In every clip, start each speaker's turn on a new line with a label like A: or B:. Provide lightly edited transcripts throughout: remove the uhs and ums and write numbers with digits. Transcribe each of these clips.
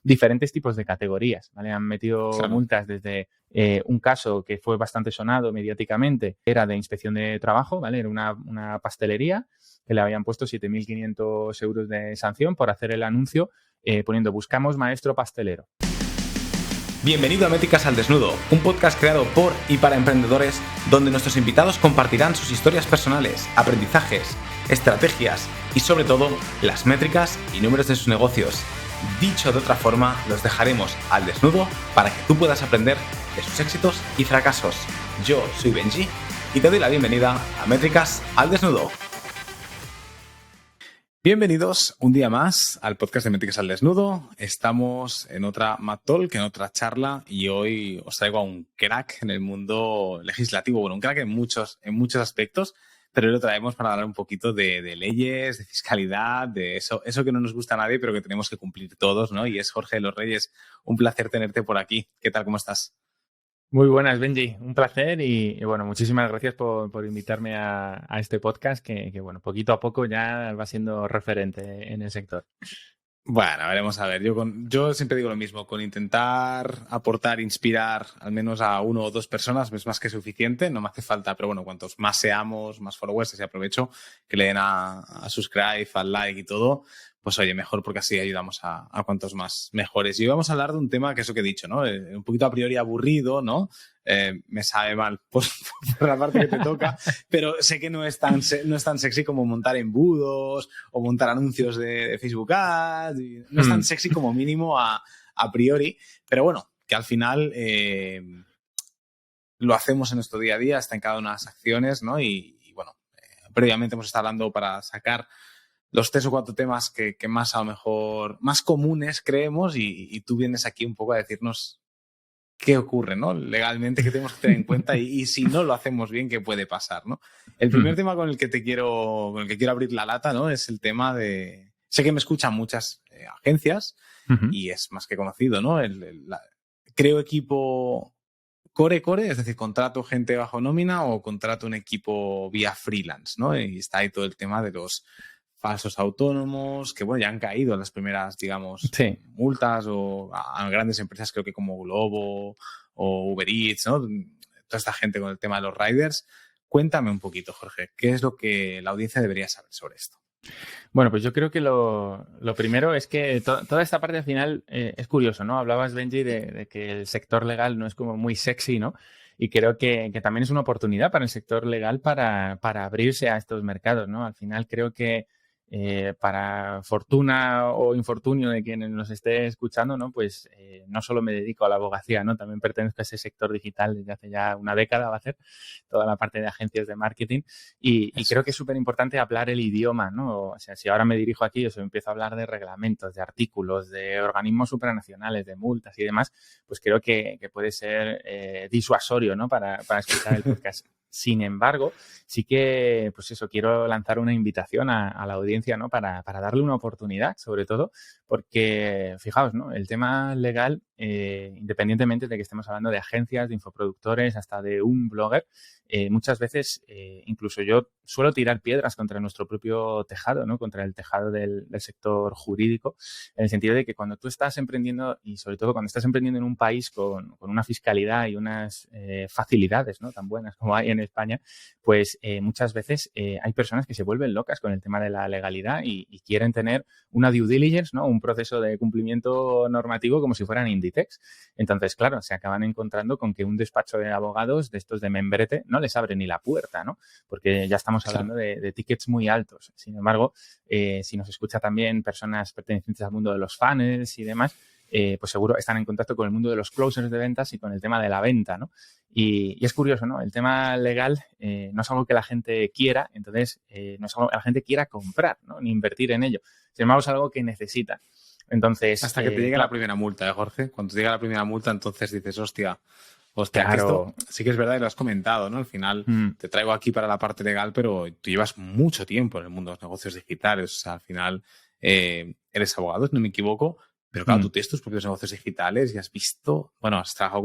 A: diferentes tipos de categorías, ¿vale? Han metido multas desde un caso que fue bastante sonado mediáticamente, era de inspección de trabajo, ¿vale? Era una pastelería que le habían puesto 7.500 euros de sanción por hacer el anuncio poniendo buscamos maestro pastelero.
B: Bienvenido a Métricas al Desnudo, un podcast creado por y para emprendedores donde nuestros invitados compartirán sus historias personales, aprendizajes, estrategias y sobre todo las métricas y números de sus negocios. Dicho de otra forma, los dejaremos al desnudo para que tú puedas aprender de sus éxitos y fracasos. Yo soy Benji y te doy la bienvenida a Métricas al Desnudo. Bienvenidos un día más al podcast de Métricas al Desnudo. Estamos en otra Mad Talk, en otra charla y hoy os traigo a un crack en el mundo legislativo. Bueno, un crack en muchos aspectos, pero hoy lo traemos para hablar un poquito de leyes, de fiscalidad, de eso que no nos gusta a nadie, pero que tenemos que cumplir todos, ¿no? Y es Jorge de los Reyes. Un placer tenerte por aquí. ¿Qué tal? ¿Cómo estás?
A: Muy buenas, Benji. Un placer y bueno, muchísimas gracias por invitarme a este podcast que, bueno, poquito a poco ya va siendo referente en el sector.
B: Bueno, veremos a ver. Yo siempre digo lo mismo, con intentar aportar, inspirar al menos a uno o dos personas es más que suficiente, no me hace falta, pero bueno, cuantos más seamos, más followers, y aprovecho que le den a subscribe, al like y todo, pues oye, mejor porque así ayudamos a cuantos más mejores. Y hoy vamos a hablar de un tema que eso que he dicho, ¿no? Un poquito a priori aburrido, ¿no? Me sabe mal por la parte que te toca, pero sé que no es tan sexy como montar embudos o montar anuncios de Facebook Ads. No es tan sexy como mínimo a priori, pero bueno, que al final lo hacemos en nuestro día a día, está en cada una de las acciones, ¿no? Y bueno, previamente hemos estado hablando para sacar los 3 o 4 temas que más a lo mejor, más comunes creemos y tú vienes aquí un poco a decirnos qué ocurre, ¿no? Legalmente, qué tenemos que tener en cuenta y si no lo hacemos bien, qué puede pasar, ¿no? El primer tema con el que quiero abrir la lata, ¿no? Es el tema de... Sé que me escuchan muchas agencias y es más que conocido, ¿no? Creo equipo core, es decir, contrato gente bajo nómina o contrato un equipo vía freelance, ¿no? Y está ahí todo el tema de los falsos autónomos, que bueno, ya han caído las primeras, digamos, multas o a grandes empresas, creo que como Globo o Uber Eats, ¿no? Toda esta gente con el tema de los riders. Cuéntame un poquito, Jorge, ¿qué es lo que la audiencia debería saber sobre esto?
A: Bueno, pues yo creo que lo primero es que toda esta parte al final es curioso, ¿no? Hablabas, Benji, de que el sector legal no es como muy sexy, ¿no? Y creo que también es una oportunidad para el sector legal para abrirse a estos mercados, ¿no? Al final creo que para fortuna o infortunio de quienes nos esté escuchando, ¿no? Pues no solo me dedico a la abogacía, ¿no? También pertenezco a ese sector digital desde hace ya una década, va a ser toda la parte de agencias de marketing y creo que es súper importante hablar el idioma, ¿no? O sea, si ahora me dirijo aquí, os empiezo a hablar de reglamentos, de artículos, de organismos supranacionales, de multas y demás, pues creo que puede ser disuasorio, ¿no? Para escuchar el podcast. Sin embargo, sí que, pues eso, quiero lanzar una invitación a la audiencia, ¿no? Para darle una oportunidad, sobre todo, porque, fijaos, ¿no? El tema legal, independientemente de que estemos hablando de agencias, de infoproductores, hasta de un blogger, muchas veces, incluso yo suelo tirar piedras contra nuestro propio tejado, ¿no? Contra el tejado del sector jurídico, en el sentido de que cuando tú estás emprendiendo, y sobre todo cuando estás emprendiendo en un país con una fiscalidad y unas facilidades, ¿no? Tan buenas como hay en España, pues muchas veces hay personas que se vuelven locas con el tema de la legalidad y quieren tener una due diligence, ¿no? Un proceso de cumplimiento normativo como si fueran Inditex. Entonces, claro, se acaban encontrando con que un despacho de abogados de estos de membrete no les abre ni la puerta, ¿no? Porque ya estamos hablando de tickets muy altos. Sin embargo, si nos escucha también personas pertenecientes al mundo de los funnels y demás, pues seguro están en contacto con el mundo de los closers de ventas y con el tema de la venta, ¿no? Y es curioso, ¿no? El tema legal no es algo que la gente quiera, entonces no es algo que la gente quiera comprar, ¿no? Ni invertir en ello. Sin embargo, es algo que necesita. Entonces,
B: hasta que te llegue la primera multa, Jorge. Cuando te llega la primera multa, entonces dices, hostia,
A: claro.
B: Que esto sí que es verdad y lo has comentado, ¿no? Al final te traigo aquí para la parte legal, pero tú llevas mucho tiempo en el mundo de los negocios digitales. O sea, al final eres abogado, si no me equivoco, pero claro, tú tienes tus propios negocios digitales y has visto, bueno, has trabajado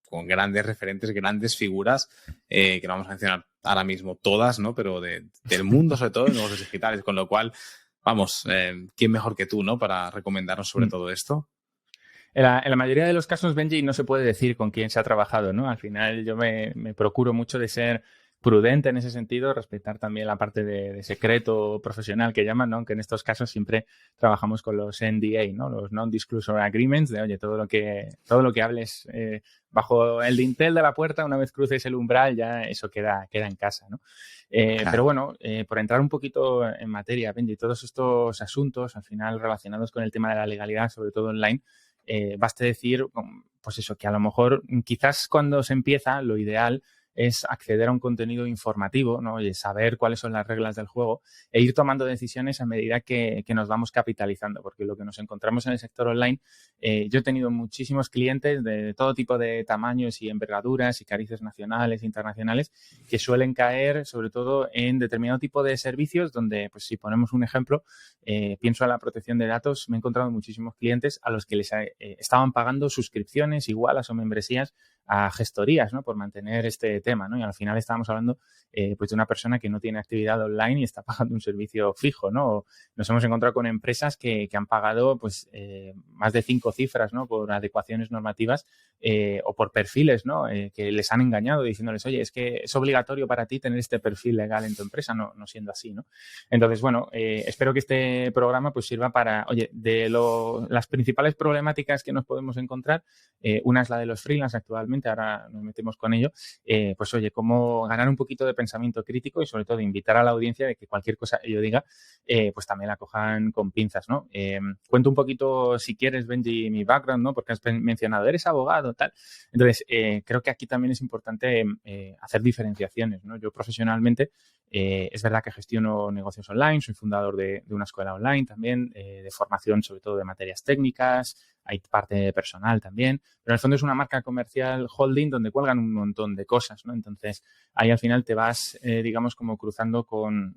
B: con grandes referentes, grandes figuras, que no vamos a mencionar ahora mismo todas, ¿no? Pero del mundo, sobre todo, de negocios digitales, con lo cual, vamos, ¿quién mejor que tú, ¿no? Para recomendarnos sobre todo esto?
A: En la mayoría de los casos, Benji, no se puede decir con quién se ha trabajado, ¿no? Al final yo me procuro mucho de ser prudente en ese sentido, respetar también la parte de secreto profesional que llaman, ¿no? Aunque en estos casos siempre trabajamos con los NDA, ¿no? Los Non-Disclosure Agreements, de oye, todo lo que hables bajo el dintel de la puerta, una vez cruces el umbral, ya eso queda en casa, ¿no?
B: Claro.
A: Pero bueno, por entrar un poquito en materia, Benji, todos estos asuntos, al final relacionados con el tema de la legalidad, sobre todo online, baste decir, pues eso, que a lo mejor quizás cuando se empieza, lo ideal es acceder a un contenido informativo, ¿no? Y saber cuáles son las reglas del juego e ir tomando decisiones a medida que nos vamos capitalizando, porque lo que nos encontramos en el sector online, yo he tenido muchísimos clientes de todo tipo de tamaños y envergaduras y carices nacionales e internacionales que suelen caer sobre todo en determinado tipo de servicios donde, pues si ponemos un ejemplo, pienso en la protección de datos, me he encontrado muchísimos clientes a los que les estaban pagando suscripciones igualas o membresías a gestorías, ¿no? Por mantener este tema, ¿no? Y al final estábamos hablando pues de una persona que no tiene actividad online y está pagando un servicio fijo, ¿no? O nos hemos encontrado con empresas que han pagado pues más de 5 cifras, ¿no? Por adecuaciones normativas o por perfiles, ¿no? Que les han engañado diciéndoles, oye, es que es obligatorio para ti tener este perfil legal en tu empresa, no siendo así, ¿no? Entonces, bueno, espero que este programa pues sirva para, oye, las principales problemáticas que nos podemos encontrar, una es la de los freelance actualmente, ahora nos metemos con ello, pues oye, cómo ganar un poquito de pensamiento crítico y sobre todo invitar a la audiencia de que cualquier cosa que yo diga, pues también la cojan con pinzas, ¿no? Cuento un poquito, si quieres, Benji, mi background, ¿no? Porque has mencionado, eres abogado, tal. Entonces, creo que aquí también es importante hacer diferenciaciones, ¿no? Yo profesionalmente, es verdad que gestiono negocios online, soy fundador de una escuela online también, de formación sobre todo de materias técnicas, hay parte personal también, pero en el fondo es una marca comercial holding donde cuelgan un montón de cosas, ¿no? Entonces, ahí al final te vas, digamos, como cruzando con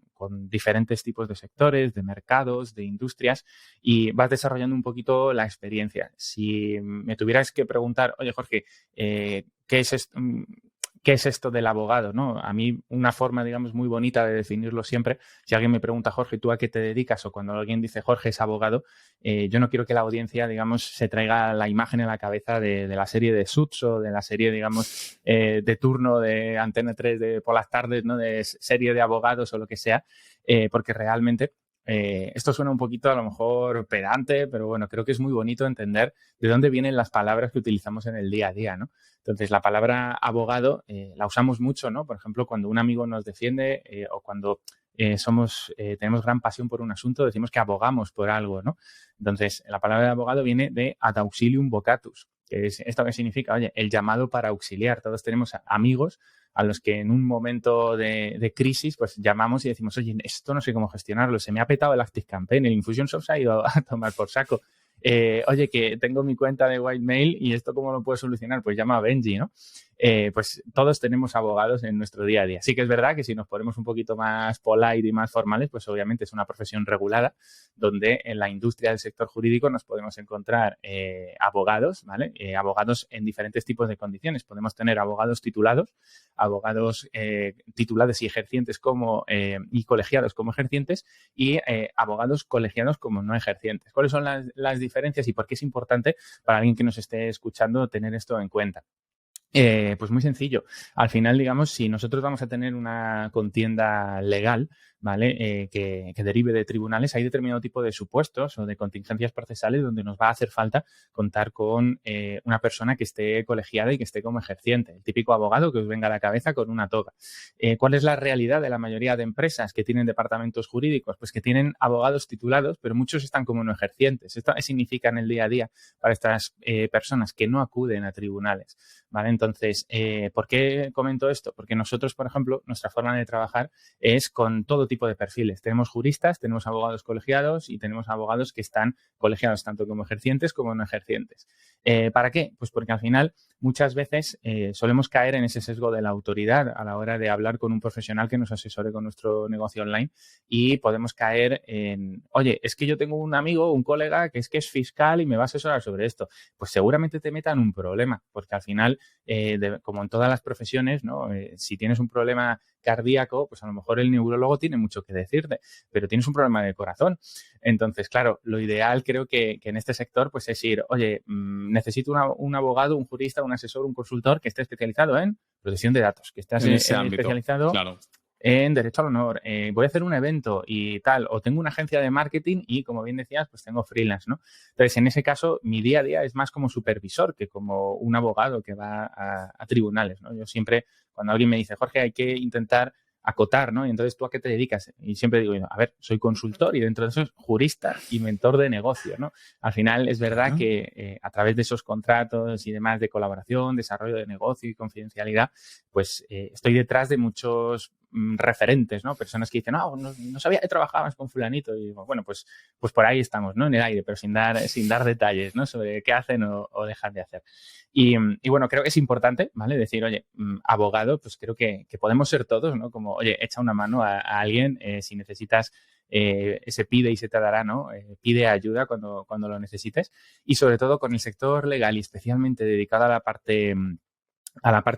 A: diferentes tipos de sectores, de mercados, de industrias y vas desarrollando un poquito la experiencia. Si me tuvieras que preguntar, oye, Jorge, ¿qué es esto? ¿Qué es esto del abogado? ¿No? A mí una forma, digamos, muy bonita de definirlo siempre, si alguien me pregunta, Jorge, ¿tú a qué te dedicas? O cuando alguien dice, Jorge es abogado, yo no quiero que la audiencia, digamos, se traiga la imagen en la cabeza de la serie de Suits o de la serie, digamos, de turno de Antena 3 por las tardes, ¿no? De serie de abogados o lo que sea, porque realmente esto suena un poquito a lo mejor pedante, pero bueno, creo que es muy bonito entender de dónde vienen las palabras que utilizamos en el día a día, ¿no? Entonces, la palabra abogado la usamos mucho, ¿no? Por ejemplo, cuando un amigo nos defiende o cuando tenemos gran pasión por un asunto, decimos que abogamos por algo, ¿no? Entonces, la palabra de abogado viene de ad auxilium vocatus, que es esto que significa, oye, el llamado para auxiliar. Todos tenemos amigos a los que en un momento de crisis pues llamamos y decimos, oye, esto no sé cómo gestionarlo, se me ha petado el ActiveCampaign, el Infusionsoft se ha ido a tomar por saco. Oye, que tengo mi cuenta de Whitemail y esto cómo lo puedo solucionar, pues llama a Benji, ¿no? Pues todos tenemos abogados en nuestro día a día. Sí que es verdad que si nos ponemos un poquito más polite y más formales, pues obviamente es una profesión regulada donde en la industria del sector jurídico nos podemos encontrar abogados, ¿vale? Abogados en diferentes tipos de condiciones. Podemos tener abogados titulados y ejercientes y colegiados como ejercientes y abogados colegiados como no ejercientes. ¿Cuáles son las diferencias y por qué es importante para alguien que nos esté escuchando tener esto en cuenta? Pues muy sencillo. Al final, digamos, si nosotros vamos a tener una contienda legal, ¿vale? Que derive de tribunales, hay determinado tipo de supuestos o de contingencias procesales donde nos va a hacer falta contar con una persona que esté colegiada y que esté como ejerciente. El típico abogado que os venga a la cabeza con una toga. ¿Cuál es la realidad de la mayoría de empresas que tienen departamentos jurídicos? Pues que tienen abogados titulados, pero muchos están como no ejercientes. Esto significa en el día a día para estas personas que no acuden a tribunales, ¿vale? Entonces, ¿por qué comento esto? Porque nosotros, por ejemplo, nuestra forma de trabajar es con todo tipo de perfiles. Tenemos juristas, tenemos abogados colegiados y tenemos abogados que están colegiados tanto como ejercientes como no ejercientes. ¿Para qué? Pues porque al final muchas veces solemos caer en ese sesgo de la autoridad a la hora de hablar con un profesional que nos asesore con nuestro negocio online y podemos caer en, oye, es que yo tengo un amigo, un colega que es fiscal y me va a asesorar sobre esto. Pues seguramente te metan un problema, porque al final, como en todas las profesiones, ¿no? Si tienes un problema cardíaco, pues a lo mejor el neurólogo tiene mucho que decirte, pero tienes un problema de corazón. Entonces, claro, lo ideal creo que en este sector pues es ir, oye, necesito un abogado, un jurista, un asesor, un consultor que esté especializado en protección de datos, que esté
B: En ese ámbito,
A: especializado
B: claro.
A: en derecho al honor, voy a hacer un evento y tal, o tengo una agencia de marketing y, como bien decías, pues tengo freelance, ¿no? Entonces, en ese caso, mi día a día es más como supervisor que como un abogado que va a tribunales, ¿no? Yo siempre, cuando alguien me dice, Jorge, hay que intentar acotar, ¿no? Y entonces, ¿tú a qué te dedicas? Y siempre digo, a ver, soy consultor y dentro de eso es jurista y mentor de negocio, ¿no? Al final es verdad que a través de esos contratos y demás de colaboración, desarrollo de negocio y confidencialidad, pues estoy detrás de muchos referentes, ¿no? Personas que dicen, no sabía que trabajabas con fulanito. Y digo, bueno, pues por ahí estamos, ¿no? En el aire, pero sin dar detalles, ¿no? Sobre qué hacen o dejan de hacer. Y bueno, creo que es importante, ¿vale? Decir, oye, abogado, pues creo que podemos ser todos, ¿no? Como, oye, echa una mano a alguien si necesitas ese pide y se te dará, ¿no? Pide ayuda cuando lo necesites. Y sobre todo con el sector legal y especialmente dedicado a la parte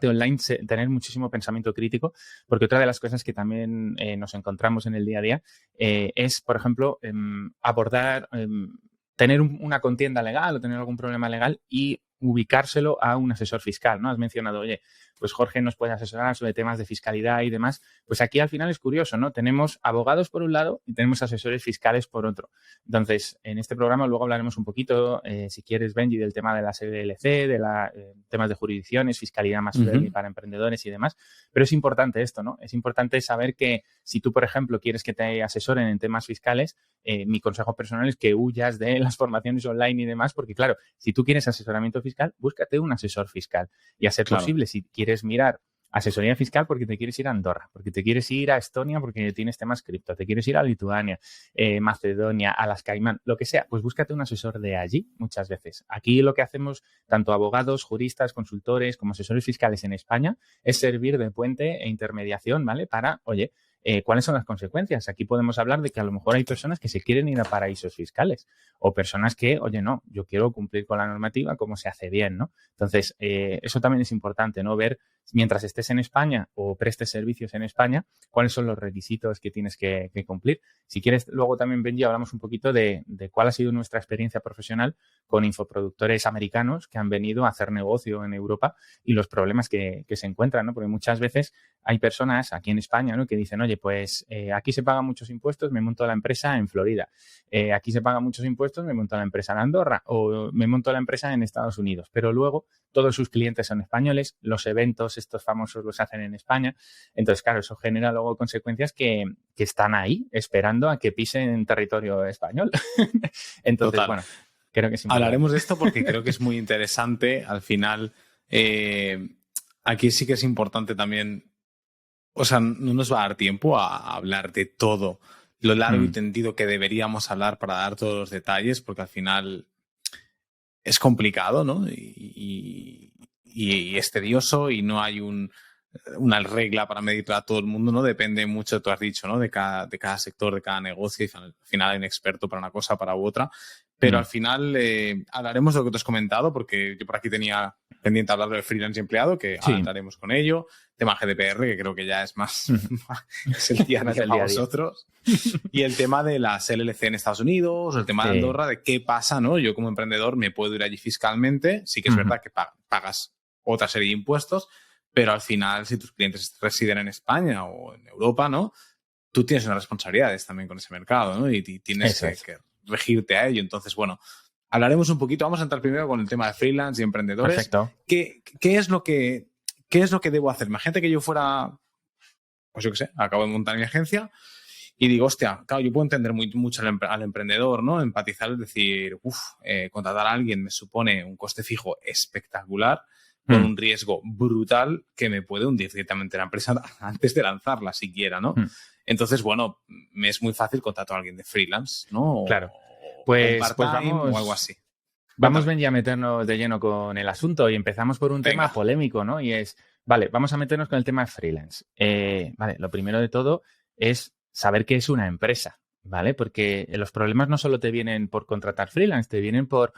A: online, tener muchísimo pensamiento crítico, porque otra de las cosas que también nos encontramos en el día a día es, por ejemplo, abordar, tener una contienda legal o tener algún problema legal y ubicárselo a un asesor fiscal, ¿no? Has mencionado, oye, pues Jorge nos puede asesorar sobre temas de fiscalidad y demás. Pues aquí al final es curioso, ¿no? Tenemos abogados por un lado y tenemos asesores fiscales por otro. Entonces, en este programa luego hablaremos un poquito, si quieres, Benji, del tema de las LLC, de temas de jurisdicciones, fiscalidad más friendly para emprendedores y demás. Pero es importante esto, ¿no? Es importante saber que si tú, por ejemplo, quieres que te asesoren en temas fiscales, mi consejo personal es que huyas de las formaciones online y demás, porque claro, si tú quieres asesoramiento fiscal, búscate un asesor fiscal. Y a ser posible, si quieres mirar asesoría fiscal porque te quieres ir a Andorra, porque te quieres ir a Estonia porque tienes temas cripto, te quieres ir a Lituania, Macedonia, a las Caimán, lo que sea, pues búscate un asesor de allí muchas veces. Aquí lo que hacemos, tanto abogados, juristas, consultores como asesores fiscales en España, es servir de puente e intermediación, ¿vale? Para, oye, ¿cuáles son las consecuencias? Aquí podemos hablar de que a lo mejor hay personas que se quieren ir a paraísos fiscales o personas que, oye, no, yo quiero cumplir con la normativa como se hace bien, ¿no? Entonces, eso también es importante, ¿no? Ver, mientras estés en España o prestes servicios en España, cuáles son los requisitos que tienes que cumplir. Si quieres, luego también, Benji, hablamos un poquito de cuál ha sido nuestra experiencia profesional con infoproductores americanos que han venido a hacer negocio en Europa y los problemas que se encuentran, ¿no? Porque muchas veces hay personas aquí en España, ¿no? Que dicen, oye, pues aquí se pagan muchos impuestos, me monto la empresa en Florida. Aquí se pagan muchos impuestos, me monto la empresa en Andorra o me monto la empresa en Estados Unidos. Pero luego todos sus clientes son españoles, los eventos estos famosos los hacen en España. Entonces, claro, eso genera luego consecuencias que están ahí esperando a que pisen territorio español. Entonces,
B: Total.
A: bueno, creo que es importante.
B: Hablaremos de esto porque creo que es muy interesante. Al final, aquí sí que es importante también. O sea, no nos va a dar tiempo a hablar de todo lo largo y tendido que deberíamos hablar para dar todos los detalles, porque al final es complicado, ¿no? Y es tedioso y no hay una regla para medir a todo el mundo, ¿no? Depende mucho, tú has dicho, ¿no? De cada sector, de cada negocio, y al final hay un experto para una cosa, para otra. Pero al final hablaremos de lo que te has comentado, porque yo por aquí tenía pendiente hablar de freelance y empleado, que ahora entraremos con ello. Tema GDPR, que creo que ya es más es el día para vosotros. Y el tema de las LLC en Estados Unidos, el tema de Andorra, de qué pasa, ¿no? Yo como emprendedor me puedo ir allí fiscalmente. Sí que es verdad que pagas otra serie de impuestos, pero al final, si tus clientes residen en España o en Europa, ¿no? Tú tienes unas responsabilidades también con ese mercado, ¿no? Y tienes que regirte a ello. Entonces, bueno, hablaremos un poquito. Vamos a entrar primero con el tema de freelance y emprendedores.
A: Perfecto.
B: ¿Qué es lo que debo hacer? Imagínate que yo fuera, pues yo qué sé, acabo de montar mi agencia y digo, hostia, claro, yo puedo entender mucho al emprendedor, ¿no? Empatizar, es decir, contratar a alguien me supone un coste fijo espectacular, con un riesgo brutal que me puede hundir directamente la empresa antes de lanzarla siquiera, ¿no? Entonces, bueno, me es muy fácil contratar a alguien de freelance, ¿no?
A: Claro. Pues vamos,
B: o algo así.
A: Vamos, Benji, a meternos de lleno con el asunto y empezamos por un tema polémico, ¿no? Y es, vale, vamos a meternos con el tema de freelance. Vale, lo primero de todo es saber qué es una empresa, ¿vale? Porque los problemas no solo te vienen por contratar freelance, te vienen por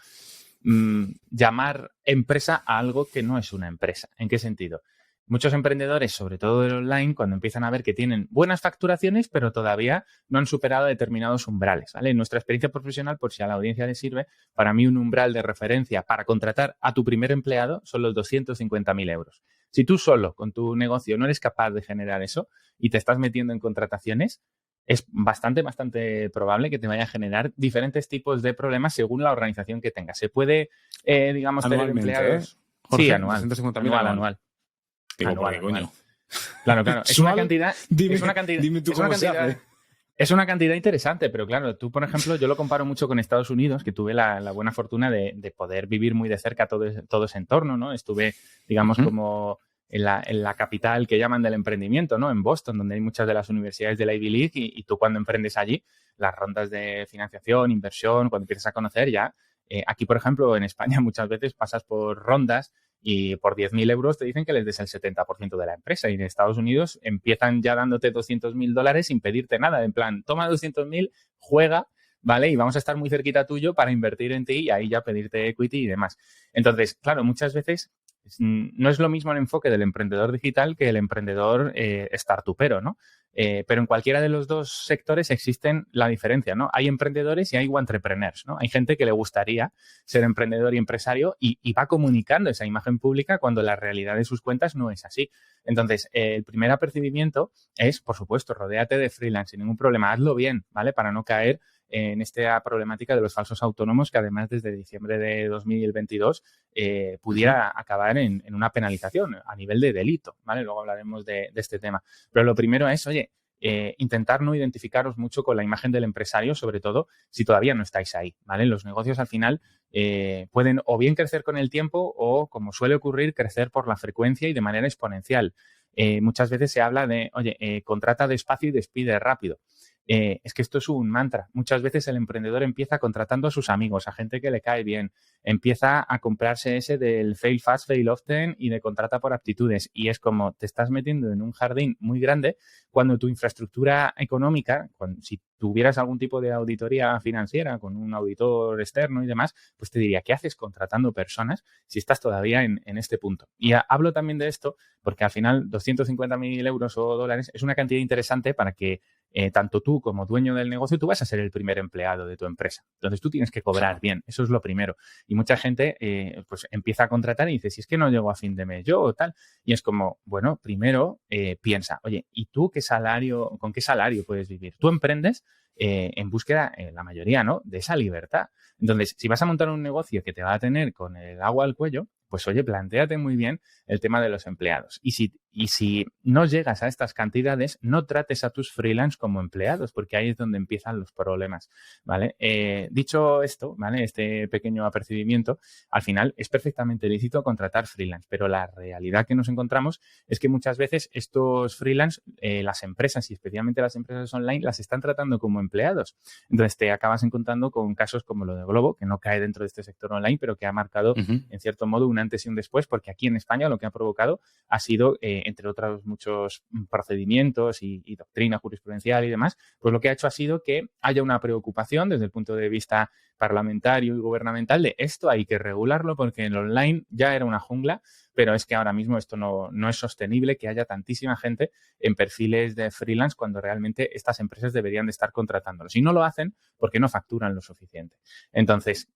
A: llamar empresa a algo que no es una empresa. ¿En qué sentido? muchos emprendedores, sobre todo del online, cuando empiezan a ver que tienen buenas facturaciones, pero todavía no han superado determinados umbrales, ¿vale? En nuestra experiencia profesional, por si a la audiencia le sirve, para mí un umbral de referencia para contratar a tu primer empleado son los 250.000 euros. Si tú solo con tu negocio no eres capaz de generar eso y te estás metiendo en contrataciones, es bastante probable que te vaya a generar diferentes tipos de problemas según la organización que tengas. Se puede, digamos, tener empleados...
B: Jorge,
A: sí, anual.
B: 250.000
A: Anual.
B: Digo,
A: Anual,
B: ¿por qué, coño?
A: Claro. Es una cantidad...
B: Dime,
A: es una cantidad,
B: dime tú cómo se hace.
A: es una cantidad interesante, pero claro, tú, por ejemplo, yo lo comparo mucho con Estados Unidos, que tuve la buena fortuna de poder vivir muy de cerca todo ese entorno, ¿no? Estuve, digamos, como en la capital que llaman del emprendimiento, ¿no? En Boston, donde hay muchas de las universidades de la Ivy League y tú cuando emprendes allí, las rondas de financiación, inversión, cuando empiezas a conocer ya, aquí, por ejemplo, en España muchas veces pasas por rondas y por 10.000 euros te dicen que les des el 70% de la empresa. Y en Estados Unidos empiezan ya dándote $200.000 sin pedirte nada. En plan, toma 200.000, juega, ¿vale? Y vamos a estar muy cerquita tuyo para invertir en ti y ahí ya pedirte equity y demás. Entonces, claro, muchas veces no es lo mismo el enfoque del emprendedor digital que el emprendedor startupero, ¿no? Pero en cualquiera de los dos sectores existen la diferencia, ¿no? Hay emprendedores y hay entrepreneurs, ¿no? Hay gente que le gustaría ser emprendedor y empresario y va comunicando esa imagen pública cuando la realidad de sus cuentas no es así. Entonces, el primer apercibimiento es, por supuesto, rodéate de freelance sin ningún problema, hazlo bien, ¿vale? Para no caer en esta problemática de los falsos autónomos que además desde diciembre de 2022 pudiera acabar en una penalización a nivel de delito, ¿vale? Luego hablaremos de este tema. Pero lo primero es, oye, intentar no identificaros mucho con la imagen del empresario, sobre todo si todavía no estáis ahí, ¿vale? Los negocios al final pueden o bien crecer con el tiempo o, como suele ocurrir, crecer por la frecuencia y de manera exponencial. Muchas veces se habla de, oye, contrata despacio y despide rápido. Es que esto es un mantra. Muchas veces el emprendedor empieza contratando a sus amigos, a gente que le cae bien, empieza a comprarse ese del fail fast, fail often y de contrata por aptitudes. Y es como te estás metiendo en un jardín muy grande cuando tu infraestructura económica, si tuvieras algún tipo de auditoría financiera con un auditor externo y demás, pues te diría, ¿qué haces contratando personas si estás todavía en este punto? Y hablo también de esto porque al final 250.000 euros o dólares es una cantidad interesante para que tanto tú como dueño del negocio, tú vas a ser el primer empleado de tu empresa. Entonces tú tienes que cobrar bien, eso es lo primero. Y mucha gente pues empieza a contratar y dice, si es que no llego a fin de mes yo o tal. Y es como, bueno, primero piensa, oye, ¿y tú con qué salario puedes vivir? Tú emprendes en búsqueda, la mayoría, ¿no?, de esa libertad. Entonces, si vas a montar un negocio que te va a tener con el agua al cuello, pues oye, plantéate muy bien el tema de los empleados. Y si no llegas a estas cantidades, no trates a tus freelance como empleados, porque ahí es donde empiezan los problemas, ¿vale? Dicho esto, ¿vale?, este pequeño apercibimiento, al final es perfectamente lícito contratar freelance, pero la realidad que nos encontramos es que muchas veces estos freelance, las empresas y especialmente las empresas online, las están tratando como empleados. Entonces te acabas encontrando con casos como lo de Globo, que no cae dentro de este sector online, pero que ha marcado, en cierto modo, un antes y un después, porque aquí en España lo que ha provocado ha sido, entre otros muchos procedimientos y doctrina jurisprudencial y demás, pues lo que ha hecho ha sido que haya una preocupación desde el punto de vista parlamentario y gubernamental de esto hay que regularlo porque el online ya era una jungla, pero es que ahora mismo esto no es sostenible que haya tantísima gente en perfiles de freelance cuando realmente estas empresas deberían de estar contratándolos. Y no lo hacen porque no facturan lo suficiente. Entonces,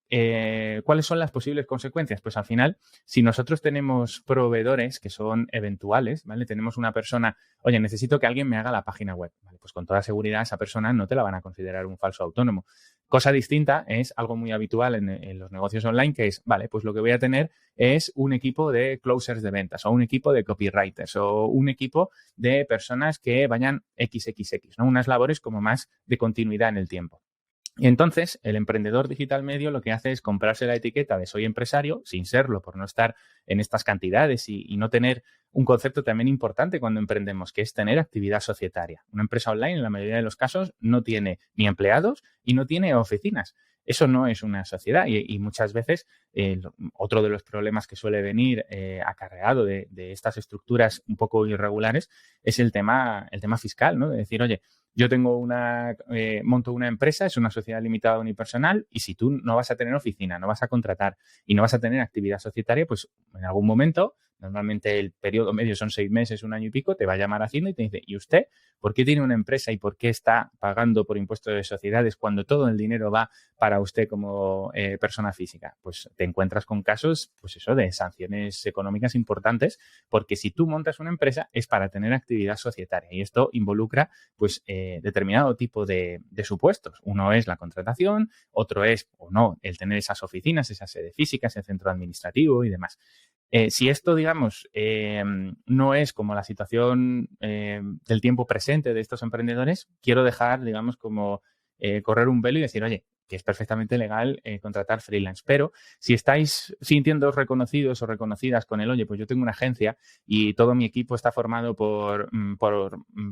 A: ¿cuáles son las posibles consecuencias? Pues al final, si nosotros tenemos proveedores que son eventuales, ¿vale? Tenemos una persona, oye, necesito que alguien me haga la página web, ¿vale? Pues con toda seguridad esa persona no te la van a considerar un falso autónomo. Cosa distinta es algo muy habitual en los negocios online, que es, vale, pues lo que voy a tener es un equipo de closers de ventas o un equipo de copywriters o un equipo de personas que vayan XXX, ¿no? Unas labores como más de continuidad en el tiempo. Y entonces, el emprendedor digital medio lo que hace es comprarse la etiqueta de soy empresario, sin serlo, por no estar en estas cantidades y no tener un concepto también importante cuando emprendemos, que es tener actividad societaria. Una empresa online, en la mayoría de los casos, no tiene ni empleados y no tiene oficinas. Eso no es una sociedad y muchas veces otro de los problemas que suele venir acarreado de estas estructuras un poco irregulares es el tema fiscal, ¿no? De decir, oye, yo monto una empresa, es una sociedad limitada unipersonal, y si tú no vas a tener oficina, no vas a contratar y no vas a tener actividad societaria, pues en algún momento, normalmente el periodo medio son 6 meses, 1 año y pico, te va a llamar Hacienda y te dice, ¿y usted por qué tiene una empresa y por qué está pagando por impuestos de sociedades cuando todo el dinero va para usted como persona física? Pues te encuentras con casos, pues eso, de sanciones económicas importantes, porque si tú montas una empresa es para tener actividad societaria y esto involucra pues determinado tipo de supuestos. Uno es la contratación, otro es o no el tener esas oficinas, esa sede física, ese centro administrativo y demás. Si esto, digamos, no es como la situación del tiempo presente de estos emprendedores, quiero dejar, digamos, como correr un velo y decir, oye, que es perfectamente legal contratar freelance. Pero si estáis sintiéndoos reconocidos o reconocidas con el, oye, pues yo tengo una agencia y todo mi equipo está formado por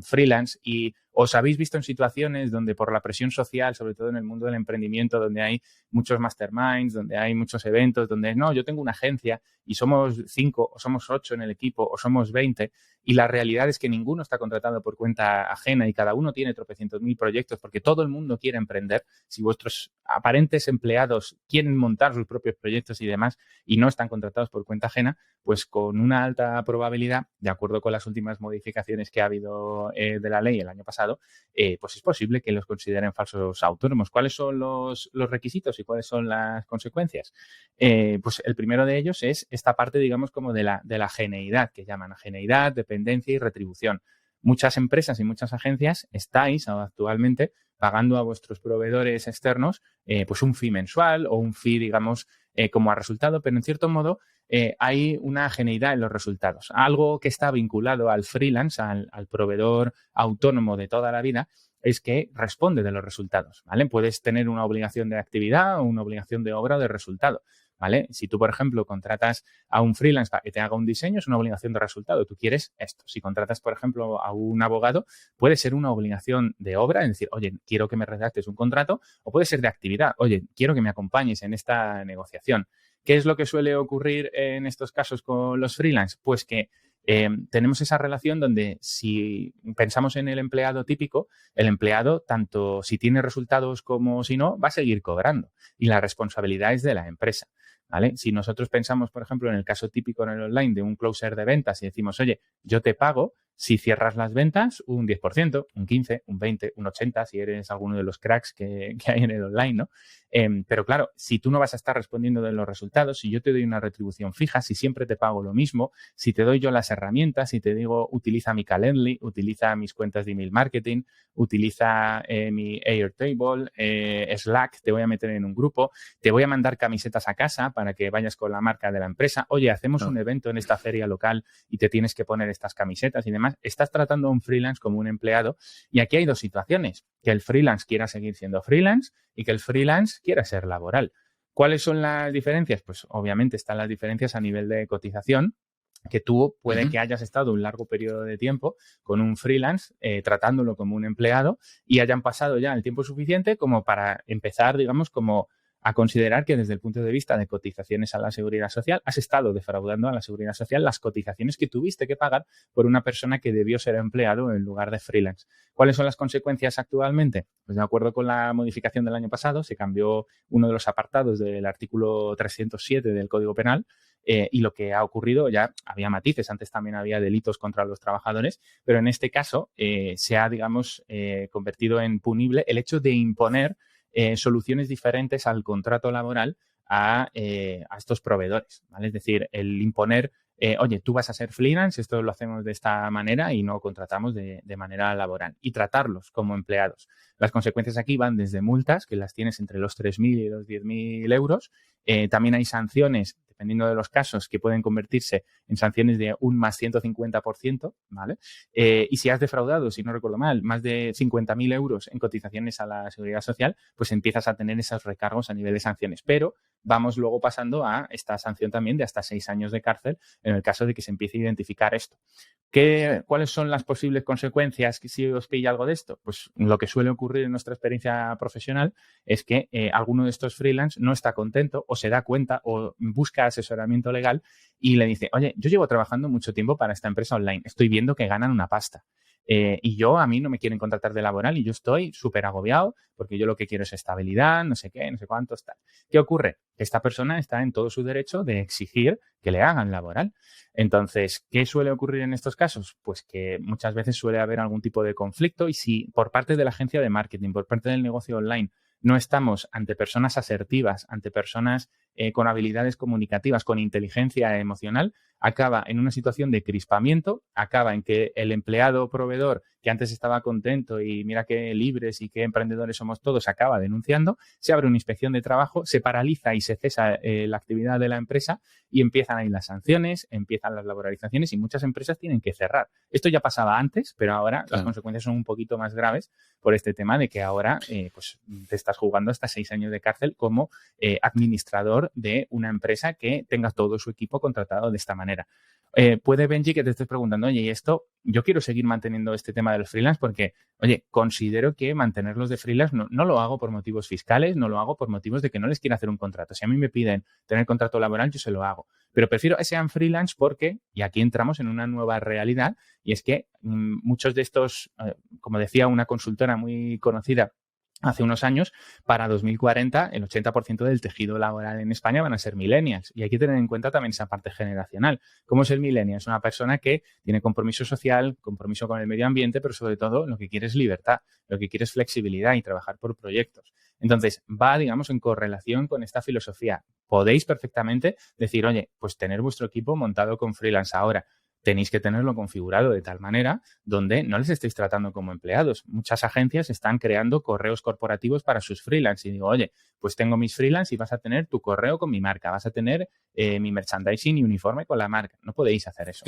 A: freelance y os habéis visto en situaciones donde por la presión social, sobre todo en el mundo del emprendimiento, donde hay muchos masterminds, donde hay muchos eventos, donde no, yo tengo una agencia y somos 5 o somos 8 en el equipo o somos 20 y la realidad es que ninguno está contratado por cuenta ajena y cada uno tiene tropecientos mil proyectos porque todo el mundo quiere emprender. Si vuestros aparentes empleados quieren montar sus propios proyectos y demás y no están contratados por cuenta ajena, pues con una alta probabilidad, de acuerdo con las últimas modificaciones que ha habido de la ley el año pasado, pues es posible que los consideren falsos autónomos. ¿Cuáles son los requisitos y cuáles son las consecuencias? Pues el primero de ellos es esta parte, digamos, como de la ageneidad, que llaman ageneidad, dependencia y retribución. Muchas empresas y muchas agencias estáis actualmente pagando a vuestros proveedores externos pues un fee mensual o un fee, digamos, como a resultado, pero en cierto modo hay una ageneidad en los resultados. Algo que está vinculado al freelance, al proveedor autónomo de toda la vida, es que responde de los resultados, ¿vale? Puedes tener una obligación de actividad o una obligación de obra o de resultado, ¿vale? Si tú, por ejemplo, contratas a un freelance para que te haga un diseño, es una obligación de resultado. Tú quieres esto. Si contratas, por ejemplo, a un abogado, puede ser una obligación de obra, es decir, oye, quiero que me redactes un contrato, o puede ser de actividad, oye, quiero que me acompañes en esta negociación. ¿Qué es lo que suele ocurrir en estos casos con los freelance? Pues que tenemos esa relación donde si pensamos en el empleado típico, el empleado, tanto si tiene resultados como si no, va a seguir cobrando y la responsabilidad es de la empresa. ¿Vale? Si nosotros pensamos, por ejemplo, en el caso típico en el online de un closer de ventas y decimos, oye, yo te pago si cierras las ventas un 10%, un 15%, un 20%, un 80%, si eres alguno de los cracks que hay en el online, ¿no? Pero claro, si tú no vas a estar respondiendo de los resultados, si yo te doy una retribución fija, si siempre te pago lo mismo, si te doy yo las herramientas, si te digo, utiliza mi Calendly, utiliza mis cuentas de email marketing, utiliza mi Airtable, Slack, te voy a meter en un grupo, te voy a mandar camisetas a casa para que vayas con la marca de la empresa. Oye, hacemos un evento en esta feria local y te tienes que poner estas camisetas y demás. Estás tratando a un freelance como un empleado y aquí hay dos situaciones, que el freelance quiera seguir siendo freelance y que el freelance quiera ser laboral. ¿Cuáles son las diferencias? Pues obviamente están las diferencias a nivel de cotización, que tú puede que hayas estado un largo periodo de tiempo con un freelance tratándolo como un empleado y hayan pasado ya el tiempo suficiente como para empezar, digamos, como a considerar que desde el punto de vista de cotizaciones a la Seguridad Social has estado defraudando a la Seguridad Social las cotizaciones que tuviste que pagar por una persona que debió ser empleado en lugar de freelance. ¿Cuáles son las consecuencias actualmente? Pues de acuerdo con la modificación del año pasado se cambió uno de los apartados del artículo 307 del Código Penal y lo que ha ocurrido, ya había matices, antes también había delitos contra los trabajadores, pero en este caso se ha, digamos, convertido en punible el hecho de imponer soluciones diferentes al contrato laboral a estos proveedores, ¿vale? Es decir, el imponer, oye, tú vas a ser freelance, esto lo hacemos de esta manera y no contratamos de manera laboral y tratarlos como empleados. Las consecuencias aquí van desde multas, que las tienes entre los 3.000 y los 10.000 euros. También hay sanciones, dependiendo de los casos, que pueden convertirse en sanciones de un más 150%, ¿vale? Y si has defraudado, si no recuerdo mal, más de 50.000 euros en cotizaciones a la Seguridad Social, pues empiezas a tener esos recargos a nivel de sanciones. Pero vamos luego pasando a esta sanción también de hasta 6 años de cárcel en el caso de que se empiece a identificar esto. ¿Cuáles son las posibles consecuencias si os pilla algo de esto? Pues lo que suele ocurrir en nuestra experiencia profesional es que alguno de estos freelance no está contento o se da cuenta o busca asesoramiento legal y le dice, oye, yo llevo trabajando mucho tiempo para esta empresa online, estoy viendo que ganan una pasta. y a mí no me quieren contratar de laboral y yo estoy súper agobiado porque yo lo que quiero es estabilidad, no sé qué, no sé cuánto, tal. ¿Qué ocurre? Esta persona está en todo su derecho de exigir que le hagan laboral. Entonces, ¿qué suele ocurrir en estos casos? Pues que muchas veces suele haber algún tipo de conflicto y si por parte de la agencia de marketing, por parte del negocio online, no estamos ante personas asertivas, ante personas con habilidades comunicativas, con inteligencia emocional, acaba en una situación de crispamiento, acaba en que el empleado o proveedor que antes estaba contento y mira qué libres y qué emprendedores somos todos, acaba denunciando, se abre una inspección de trabajo, se paraliza y se cesa la actividad de la empresa y empiezan ahí las sanciones, empiezan las laboralizaciones y muchas empresas tienen que cerrar. Esto ya pasaba antes, pero ahora las consecuencias son un poquito más graves por este tema de que ahora pues te estás jugando hasta 6 años de cárcel como administrador de una empresa que tenga todo su equipo contratado de esta manera. Puede, Benji, que te estés preguntando, oye, y esto, yo quiero seguir manteniendo este tema del freelance porque, oye, considero que mantenerlos de freelance no lo hago por motivos fiscales, no lo hago por motivos de que no les quiera hacer un contrato. Si a mí me piden tener contrato laboral, yo se lo hago. Pero prefiero que sean freelance porque, y aquí entramos en una nueva realidad, y es que muchos de estos, como decía una consultora muy conocida hace unos años, para 2040 el 80% del tejido laboral en España van a ser millennials y hay que tener en cuenta también esa parte generacional. ¿Cómo es el millennial? Es una persona que tiene compromiso social, compromiso con el medio ambiente, pero sobre todo lo que quiere es libertad, lo que quiere es flexibilidad y trabajar por proyectos. Entonces, va, digamos, en correlación con esta filosofía. Podéis perfectamente decir, oye, pues tener vuestro equipo montado con freelance ahora. Tenéis que tenerlo configurado de tal manera donde no les estéis tratando como empleados. Muchas agencias están creando correos corporativos para sus freelance y digo, oye, pues tengo mis freelance y vas a tener tu correo con mi marca, vas a tener mi merchandising y uniforme con la marca. No podéis hacer eso.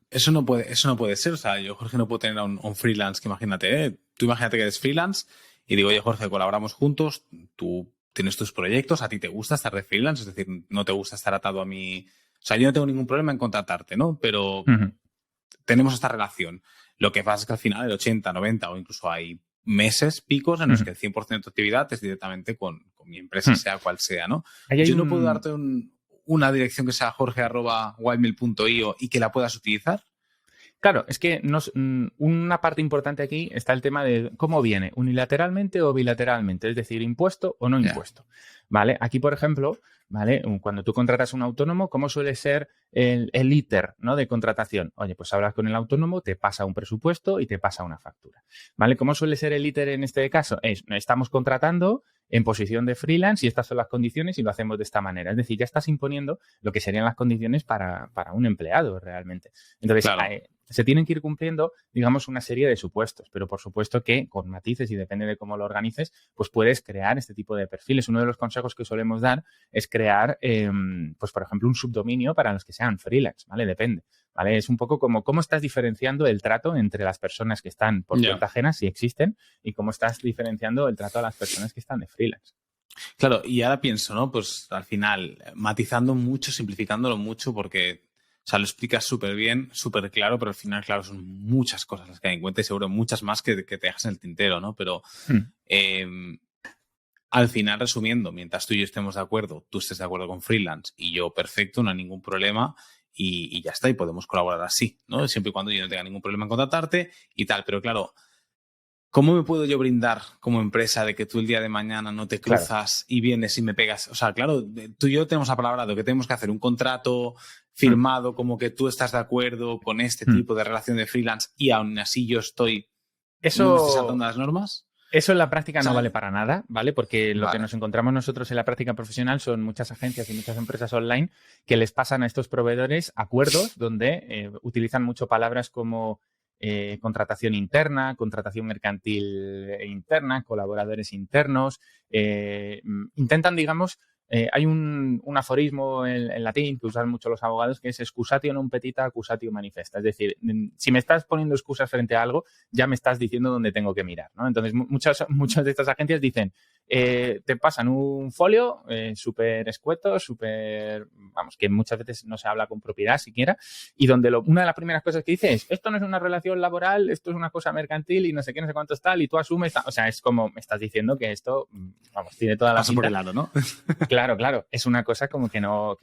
B: Eso no puede ser. O sea, yo, Jorge, no puedo tener a un freelance que imagínate, tú imagínate que eres freelance y digo, oye, Jorge, colaboramos juntos, tú tienes tus proyectos, a ti te gusta estar de freelance, es decir, no te gusta estar atado a mí. O sea, yo no tengo ningún problema en contratarte, ¿no? Pero tenemos esta relación. Lo que pasa es que al final el 80, 90 o incluso hay meses, picos, en los que el 100% de tu actividad es directamente con mi empresa, sea cual sea, ¿no? Yo no puedo darte una dirección que sea jorge@wildmill.io y que la puedas utilizar.
A: Claro, es que una parte importante aquí está el tema de cómo viene, unilateralmente o bilateralmente, es decir, impuesto o no impuesto. ¿Vale? Aquí, por ejemplo, ¿vale? Cuando tú contratas un autónomo, ¿cómo suele ser el íter, ¿no? de contratación? Oye, pues hablas con el autónomo, te pasa un presupuesto y te pasa una factura. ¿Vale? ¿Cómo suele ser el íter en este caso? Estamos contratando en posición de freelance y estas son las condiciones y lo hacemos de esta manera. Es decir, ya estás imponiendo lo que serían las condiciones para un empleado realmente. Entonces, claro, se tienen que ir cumpliendo, digamos, una serie de supuestos, pero por supuesto que con matices y depende de cómo lo organices, pues puedes crear este tipo de perfiles. Uno de los consejos que solemos dar es crear, pues por ejemplo, un subdominio para los que sean freelance, ¿vale? Depende, ¿vale? Es un poco como cómo estás diferenciando el trato entre las personas que están por cuenta ajena, si existen, y cómo estás diferenciando el trato a las personas que están de freelance.
B: Claro, y ahora pienso, ¿no? Pues al final, matizando mucho, simplificándolo mucho, porque o sea, lo explicas súper bien, súper claro, pero al final, claro, son muchas cosas las que hay en cuenta y seguro muchas más que te dejas en el tintero, ¿no? Pero al final, resumiendo, mientras tú y yo estemos de acuerdo, tú estés de acuerdo con freelance y yo perfecto, no hay ningún problema y ya está, y podemos colaborar así, ¿no? Siempre y cuando yo no tenga ningún problema en contratarte y tal. Pero claro, ¿cómo me puedo yo brindar como empresa de que tú el día de mañana no te cruzas y vienes y me pegas? O sea, claro, tú y yo tenemos apalabrado que tenemos que hacer un contrato firmado como que tú estás de acuerdo con este tipo de relación de freelance y aún así yo estoy... ¿No me estoy saltando las normas?
A: Eso en la práctica no vale para nada, ¿vale? Porque lo que nos encontramos nosotros en la práctica profesional son muchas agencias y muchas empresas online que les pasan a estos proveedores acuerdos donde utilizan mucho palabras como contratación interna, contratación mercantil interna, colaboradores internos. Intentan, digamos, hay un aforismo en latín que usan mucho los abogados que es excusatio non petita, accusatio manifesta. Es decir, si me estás poniendo excusas frente a algo, ya me estás diciendo dónde tengo que mirar, ¿no? Entonces, muchas de estas agencias dicen, te pasan un folio súper escueto, vamos, que muchas veces no se habla con propiedad siquiera, y donde una de las primeras cosas que dice es, esto no es una relación laboral, esto es una cosa mercantil y no sé qué, no sé cuánto es tal, y tú asumes, o sea, es como me estás diciendo que esto, vamos, tiene toda la
B: Paso por
A: pinta.
B: el lado, ¿no?
A: Claro, es una cosa como que no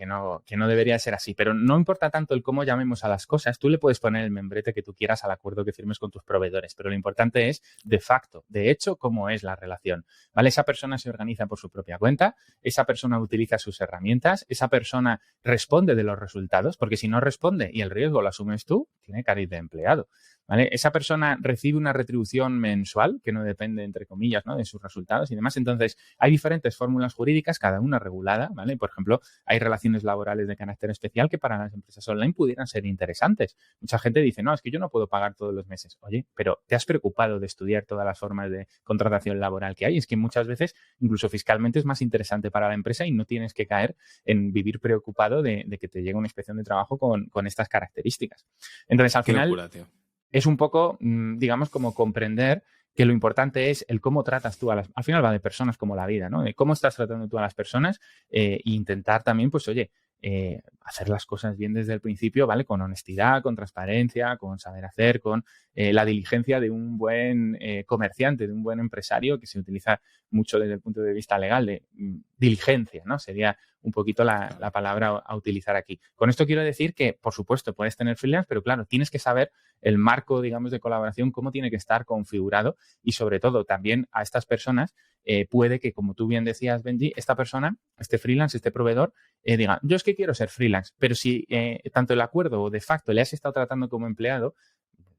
A: debería ser así, pero no importa tanto el cómo llamemos a las cosas, tú le puedes poner el membrete que tú quieras al acuerdo que firmes con tus proveedores, pero lo importante es, de facto, de hecho, cómo es la relación, ¿vale? Esa persona se organiza por su propia cuenta, esa persona utiliza sus herramientas, esa persona responde de los resultados, porque si no responde y el riesgo lo asumes tú, tiene cariz de empleado, ¿vale? Esa persona recibe una retribución mensual que no depende, entre comillas, ¿no?, de sus resultados y demás. Entonces, hay diferentes fórmulas jurídicas, cada una regulada, ¿vale? Por ejemplo, hay relaciones laborales de carácter especial que para las empresas online pudieran ser interesantes. Mucha gente dice, no, es que yo no puedo pagar todos los meses. Oye, pero ¿te has preocupado de estudiar todas las formas de contratación laboral que hay? Es que muchas veces, incluso fiscalmente, es más interesante para la empresa y no tienes que caer en vivir preocupado de que te llegue una inspección de trabajo con estas características. Entonces, al final,
B: locura, tío.
A: Es un poco, digamos, como comprender que lo importante es el cómo tratas tú al final va de personas como la vida, ¿no? De cómo estás tratando tú a las personas e intentar también, pues, oye, hacer las cosas bien desde el principio, ¿vale? Con honestidad, con transparencia, con saber hacer, con la diligencia de un buen comerciante, de un buen empresario, que se utiliza mucho desde el punto de vista legal, de diligencia, ¿no? Sería un poquito la palabra a utilizar aquí. Con esto quiero decir que, por supuesto, puedes tener freelance, pero claro, tienes que saber el marco, digamos, de colaboración, cómo tiene que estar configurado y, sobre todo, también a estas personas puede que, como tú bien decías, Benji, esta persona, este freelance, este proveedor, diga, yo es que quiero ser freelance, pero si tanto el acuerdo o de facto le has estado tratando como empleado,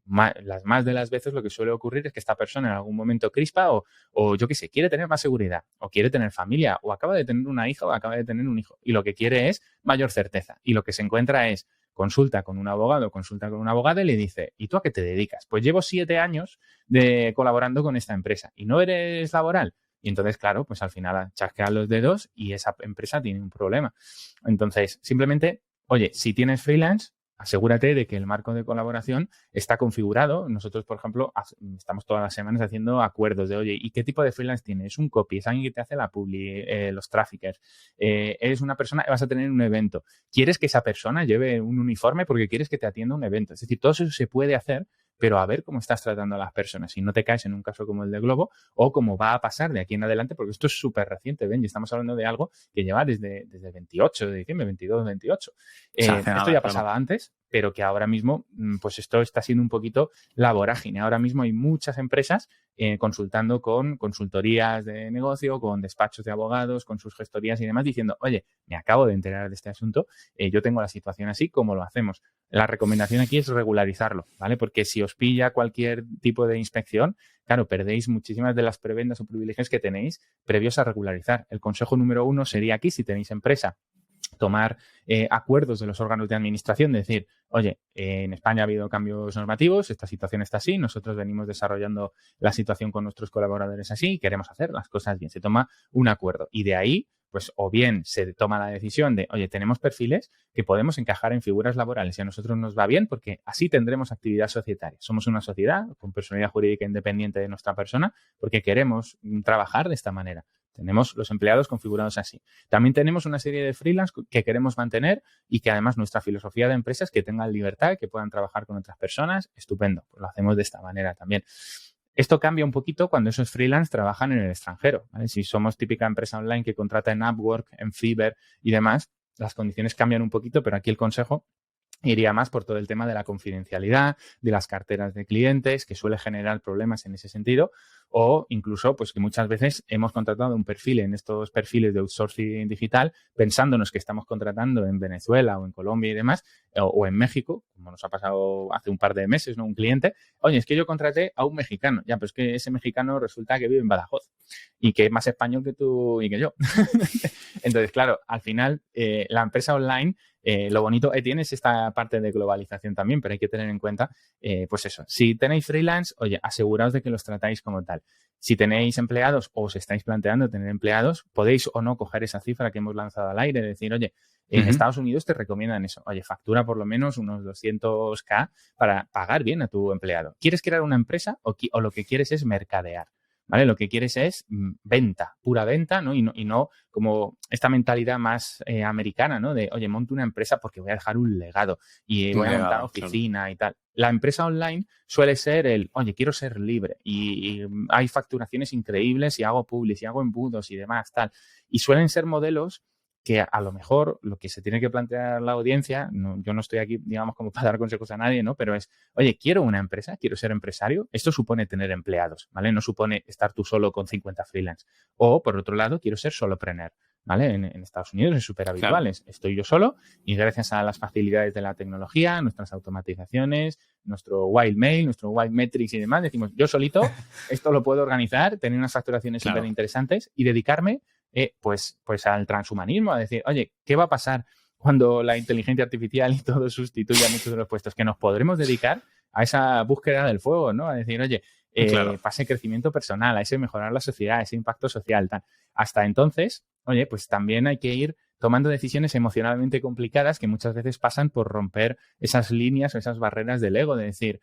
A: las más de las veces lo que suele ocurrir es que esta persona en algún momento crispa o yo qué sé, quiere tener más seguridad o quiere tener familia o acaba de tener una hija o acaba de tener un hijo y lo que quiere es mayor certeza y lo que se encuentra es consulta con un abogado, consulta con una abogada y le dice, ¿y tú a qué te dedicas? Pues llevo 7 años colaborando con esta empresa y no eres laboral. Y entonces, claro, pues al final chasquean los dedos y esa empresa tiene un problema. Entonces, simplemente, oye, si tienes freelance, asegúrate de que el marco de colaboración está configurado. Nosotros, por ejemplo, estamos todas las semanas haciendo acuerdos de, oye, ¿y qué tipo de freelance tienes? ¿Es un copy? ¿Es alguien que te hace la publi? Los traffickers. ¿Eres una persona que vas a tener un evento? ¿Quieres que esa persona lleve un uniforme porque quieres que te atienda un evento? Es decir, todo eso se puede hacer, pero a ver cómo estás tratando a las personas. Si no te caes en un caso como el de Globo o como va a pasar de aquí en adelante, porque esto es súper reciente, Benji. Estamos hablando de algo que lleva desde el 28 de diciembre, 22, 28. Esto ya pasaba antes, pero que ahora mismo, pues esto está siendo un poquito la vorágine. Ahora mismo hay muchas empresas consultando con consultorías de negocio, con despachos de abogados, con sus gestorías y demás, diciendo, oye, me acabo de enterar de este asunto, yo tengo la situación así, ¿cómo lo hacemos? La recomendación aquí es regularizarlo, ¿vale? Porque si os pilla cualquier tipo de inspección, claro, perdéis muchísimas de las prebendas o privilegios que tenéis previos a regularizar. El consejo número 1 sería aquí, si tenéis empresa, tomar acuerdos de los órganos de administración, de decir, oye, en España ha habido cambios normativos, esta situación está así, nosotros venimos desarrollando la situación con nuestros colaboradores así y queremos hacer las cosas bien. Se toma un acuerdo y de ahí, pues o bien se toma la decisión de, oye, tenemos perfiles que podemos encajar en figuras laborales y a nosotros nos va bien porque así tendremos actividad societaria. Somos una sociedad con personalidad jurídica independiente de nuestra persona porque queremos trabajar de esta manera. Tenemos los empleados configurados así. También tenemos una serie de freelance que queremos mantener y que además nuestra filosofía de empresa es que tengan libertad, que puedan trabajar con otras personas. Estupendo. Pues lo hacemos de esta manera también. Esto cambia un poquito cuando esos freelance trabajan en el extranjero, ¿vale? Si somos típica empresa online que contrata en Upwork, en Fiverr y demás, las condiciones cambian un poquito, pero aquí el consejo iría más por todo el tema de la confidencialidad, de las carteras de clientes, que suele generar problemas en ese sentido, o incluso pues que muchas veces hemos contratado un perfil en estos perfiles de outsourcing digital pensándonos que estamos contratando en Venezuela o en Colombia y demás, o en México, como nos ha pasado hace un par de meses, ¿no? Un cliente, oye, es que yo contraté a un mexicano, ya, pero es que ese mexicano resulta que vive en Badajoz y que es más español que tú y que yo. Entonces, claro, al final la empresa online, lo bonito, tienes esta parte de globalización también, pero hay que tener en cuenta, pues eso, si tenéis freelance, oye, aseguraos de que los tratáis como tal. Si tenéis empleados o os estáis planteando tener empleados, podéis o no coger esa cifra que hemos lanzado al aire, decir, oye, en Estados Unidos te recomiendan eso, oye, factura por lo menos unos 200K para pagar bien a tu empleado. ¿Quieres crear una empresa o lo que quieres es mercadear? ¿vale? Lo que quieres es venta, pura venta, ¿no? Y no como esta mentalidad más americana, ¿no? De, oye, monto una empresa porque voy a dejar un legado y voy a montar oficina y tal. La empresa online suele ser oye, quiero ser libre y hay facturaciones increíbles y hago publis y hago embudos y demás, tal. Y suelen ser modelos que a lo mejor lo que se tiene que plantear la audiencia, yo no estoy aquí, digamos, como para dar consejos a nadie, ¿no? Pero es, oye, quiero una empresa, quiero ser empresario. Esto supone tener empleados, ¿vale? No supone estar tú solo con 50 freelance. O, por otro lado, quiero ser solopreneur, ¿vale? En Estados Unidos es súper habitual.
B: Claro.
A: Estoy yo solo y gracias a las facilidades de la tecnología, nuestras automatizaciones, nuestro wild mail, nuestro wild metrics y demás, decimos, yo solito esto lo puedo organizar, tener unas facturaciones súper interesantes y dedicarme pues al transhumanismo, a decir, oye, ¿qué va a pasar cuando la inteligencia artificial y todo sustituya muchos de los puestos? Que nos podremos dedicar a esa búsqueda del fuego, ¿no? A decir, oye, pase crecimiento personal, a ese mejorar la sociedad, a ese impacto social, tal. Hasta entonces, oye, pues también hay que ir tomando decisiones emocionalmente complicadas que muchas veces pasan por romper esas líneas o esas barreras del ego, de decir,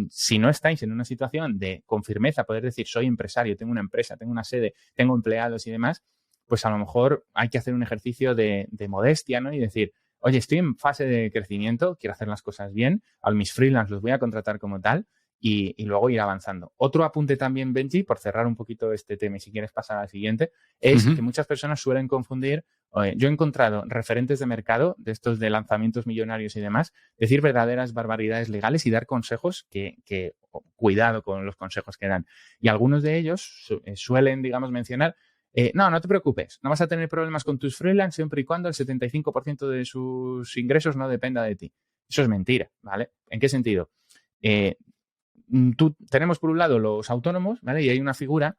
A: si no estáis en una situación de con firmeza poder decir soy empresario, tengo una empresa, tengo una sede, tengo empleados y demás, pues a lo mejor hay que hacer un ejercicio de modestia, ¿no? Y decir, oye, estoy en fase de crecimiento, quiero hacer las cosas bien, a mis freelance los voy a contratar como tal y luego ir avanzando. Otro apunte también, Benji, por cerrar un poquito este tema y si quieres pasar al siguiente, es que muchas personas suelen confundir. Yo he encontrado referentes de mercado, de estos de lanzamientos millonarios y demás, decir verdaderas barbaridades legales y dar consejos que cuidado con los consejos que dan. Y algunos de ellos suelen, digamos, mencionar, no te preocupes, no vas a tener problemas con tus freelance siempre y cuando el 75% de sus ingresos no dependa de ti. Eso es mentira, ¿vale? ¿En qué sentido? Tenemos por un lado los autónomos, ¿vale? Y hay una figura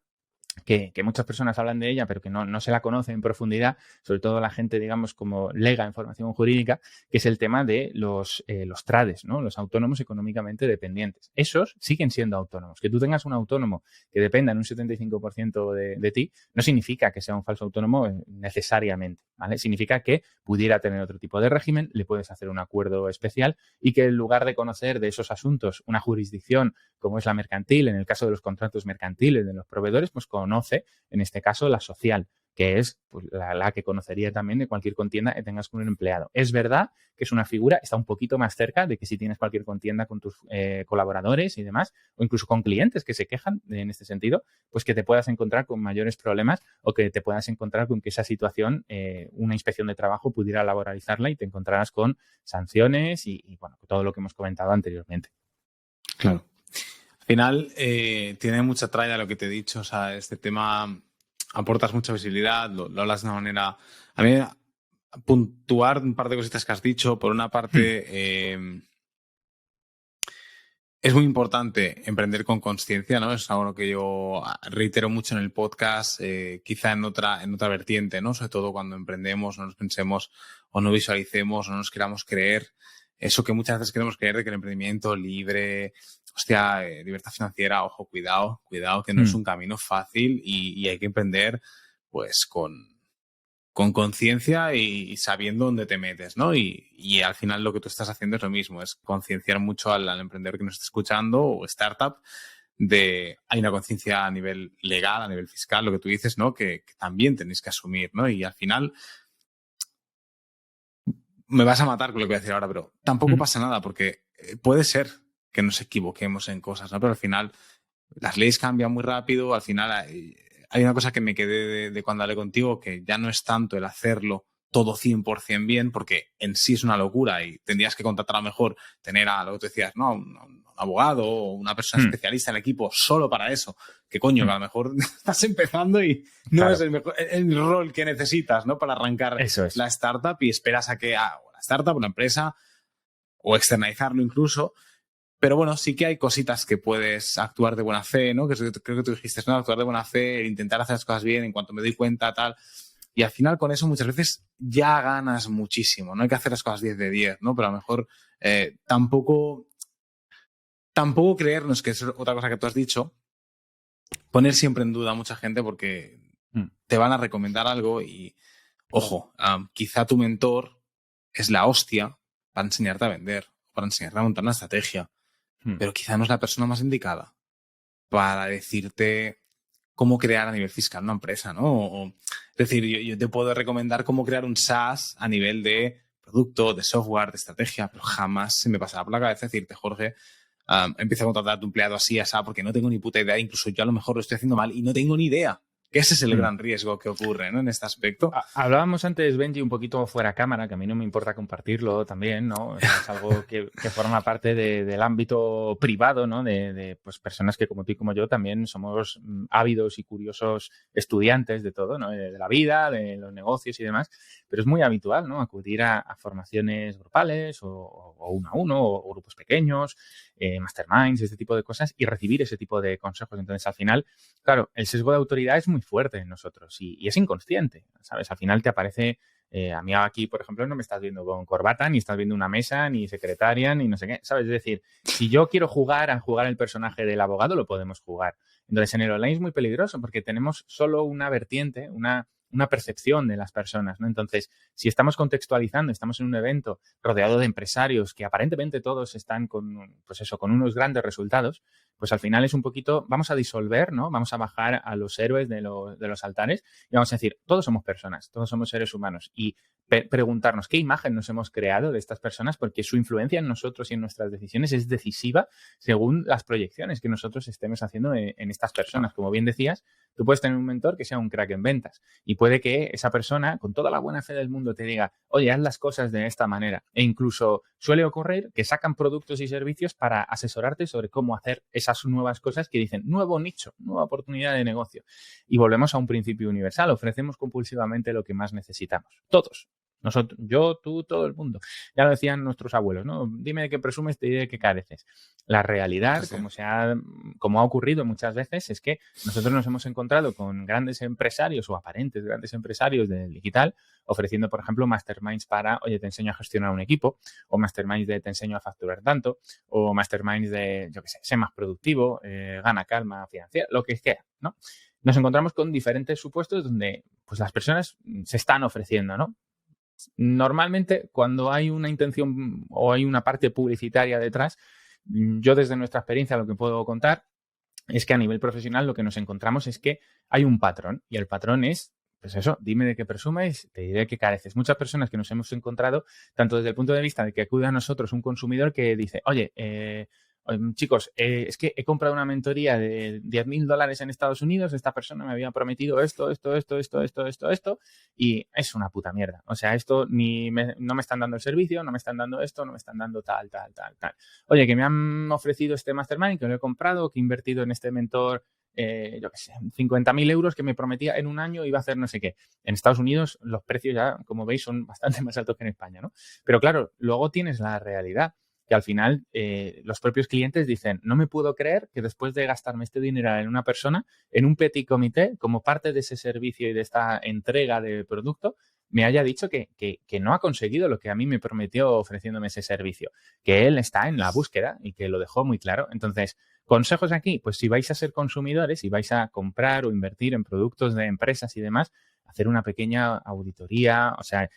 A: que muchas personas hablan de ella, pero que no se la conoce en profundidad, sobre todo la gente, digamos, como lega en formación jurídica, que es el tema de los trades, ¿no? Los autónomos económicamente dependientes. Esos siguen siendo autónomos. Que tú tengas un autónomo que dependa en un 75% de ti, no significa que sea un falso autónomo necesariamente, ¿vale? Significa que pudiera tener otro tipo de régimen, le puedes hacer un acuerdo especial y que en lugar de conocer de esos asuntos una jurisdicción como es la mercantil, en el caso de los contratos mercantiles de los proveedores, pues conoce, en este caso, la social, que es pues, la que conocería también de cualquier contienda que tengas con un empleado. Es verdad que es una figura, está un poquito más cerca de que si tienes cualquier contienda con tus colaboradores y demás, o incluso con clientes que se quejan en este sentido, pues que te puedas encontrar con mayores problemas o que te puedas encontrar con que esa situación, una inspección de trabajo pudiera laboralizarla y te encontrarás con sanciones y bueno, todo lo que hemos comentado anteriormente.
B: Claro. Al final, tiene mucha tralla lo que te he dicho. O sea, este tema aportas mucha visibilidad, lo hablas de una manera. A mí, puntuar un par de cositas que has dicho. Por una parte, es muy importante emprender con consciencia, ¿no? Es algo que yo reitero mucho en el podcast, quizá en otra vertiente, ¿no? Sobre todo cuando emprendemos, no nos pensemos o no visualicemos o no nos queramos creer eso que muchas veces queremos creer de que el emprendimiento libre, libertad financiera, ojo, cuidado, que no es un camino fácil y hay que emprender pues con conciencia y sabiendo dónde te metes, ¿no? Y al final lo que tú estás haciendo es lo mismo, es concienciar mucho al emprendedor que nos está escuchando o startup hay una conciencia a nivel legal, a nivel fiscal, lo que tú dices, ¿no? Que también tenéis que asumir, ¿no? Y al final me vas a matar con lo que voy a decir ahora, pero tampoco pasa nada porque puede ser que nos equivoquemos en cosas, ¿no? Pero al final las leyes cambian muy rápido, al final hay una cosa que me quedé de cuando hablé contigo, que ya no es tanto el hacerlo todo 100% bien, porque en sí es una locura y tendrías que contratar a lo mejor, tener a lo que tú decías, ¿no? Un abogado o una persona especialista en el equipo solo para eso. Que coño, que a lo mejor estás empezando y no es el rol que necesitas, ¿no? Para arrancar la startup y esperas a que la startup, una empresa, o externalizarlo incluso. Pero bueno, sí que hay cositas que puedes actuar de buena fe, ¿no? Que creo que tú dijiste, ¿no? Actuar de buena fe, intentar hacer las cosas bien en cuanto me doy cuenta, tal. Y al final con eso muchas veces ya ganas muchísimo. No hay que hacer las cosas 10 de 10, ¿no? Pero a lo mejor tampoco creernos, que es otra cosa que tú has dicho, poner siempre en duda a mucha gente porque te van a recomendar algo y, ojo, quizá tu mentor es la hostia para enseñarte a vender, para enseñarte a montar una estrategia. Pero quizá no es la persona más indicada para decirte cómo crear a nivel fiscal una empresa, ¿no? Es decir, yo te puedo recomendar cómo crear un SaaS a nivel de producto, de software, de estrategia, pero jamás se me pasará por la cabeza decirte, Jorge, empieza a contratar a tu empleado así, así, porque no tengo ni puta idea, incluso yo a lo mejor lo estoy haciendo mal y no tengo ni idea. Que ese es el gran riesgo que ocurre, ¿no? En este aspecto.
A: Hablábamos antes, Benji, un poquito fuera cámara, que a mí no me importa compartirlo también, ¿no? O sea, es algo que forma parte del ámbito privado, ¿no? De pues, personas que como tú y como yo también somos ávidos y curiosos estudiantes de todo, ¿no? De la vida, de los negocios y demás. Pero es muy habitual, ¿no? Acudir a formaciones grupales o uno a uno o grupos pequeños, masterminds, este tipo de cosas y recibir ese tipo de consejos. Entonces, al final, claro, el sesgo de autoridad es muy fuerte en nosotros y es inconsciente, ¿sabes? Al final te aparece, a mí aquí, por ejemplo, no me estás viendo con corbata, ni estás viendo una mesa, ni secretaria, ni no sé qué, ¿sabes? Es decir, si yo quiero jugar el personaje del abogado, lo podemos jugar. Entonces, en el online es muy peligroso porque tenemos solo una vertiente, una percepción de las personas, ¿no? Entonces, si estamos contextualizando, estamos en un evento rodeado de empresarios que aparentemente todos están con, pues eso, con unos grandes resultados, pues al final es un poquito, vamos a disolver, ¿no? Vamos a bajar a los héroes de los altares y vamos a decir, todos somos personas, todos somos seres humanos y preguntarnos qué imagen nos hemos creado de estas personas porque su influencia en nosotros y en nuestras decisiones es decisiva según las proyecciones que nosotros estemos haciendo en estas personas. Como bien decías, tú puedes tener un mentor que sea un crack en ventas y puede que esa persona, con toda la buena fe del mundo, te diga, oye, haz las cosas de esta manera. E incluso suele ocurrir que sacan productos y servicios para asesorarte sobre cómo hacer esas nuevas cosas que dicen, nuevo nicho, nueva oportunidad de negocio. Y volvemos a un principio universal, ofrecemos compulsivamente lo que más necesitamos. Todos. Nosotros, yo, tú, todo el mundo. Ya lo decían nuestros abuelos, ¿no? Dime de qué presumes, te diré de qué careces. La realidad, como ha ocurrido muchas veces, es que nosotros nos hemos encontrado con grandes empresarios o aparentes grandes empresarios del digital ofreciendo, por ejemplo, masterminds para, oye, te enseño a gestionar un equipo, o masterminds de te enseño a facturar tanto, o masterminds de, yo qué sé más productivo, gana calma financiera, lo que sea, ¿no? Nos encontramos con diferentes supuestos donde pues las personas se están ofreciendo, ¿no? Normalmente, cuando hay una intención o hay una parte publicitaria detrás, yo desde nuestra experiencia lo que puedo contar es que a nivel profesional lo que nos encontramos es que hay un patrón y el patrón es, pues eso, dime de qué presumes, te diré de qué careces. Muchas personas que nos hemos encontrado, tanto desde el punto de vista de que acude a nosotros un consumidor que dice, oye, chicos, es que he comprado una mentoría de $10,000 en Estados Unidos, esta persona me había prometido esto, y es una puta mierda. O sea, esto no me están dando el servicio, no me están dando esto, no me están dando tal. Oye, que me han ofrecido este mastermind, que lo he comprado, que he invertido en este mentor, yo qué sé, 50.000 euros que me prometía en un año iba a hacer no sé qué. En Estados Unidos los precios ya, como veis, son bastante más altos que en España, ¿no? Pero claro, luego tienes la realidad que al final los propios clientes dicen, no me puedo creer que después de gastarme este dinero en una persona, en un petit comité, como parte de ese servicio y de esta entrega de producto, me haya dicho que no ha conseguido lo que a mí me prometió ofreciéndome ese servicio, que él está en la búsqueda y que lo dejó muy claro. Entonces, consejos aquí, pues si vais a ser consumidores y vais a comprar o invertir en productos de empresas y demás, hacer una pequeña auditoría, o sea,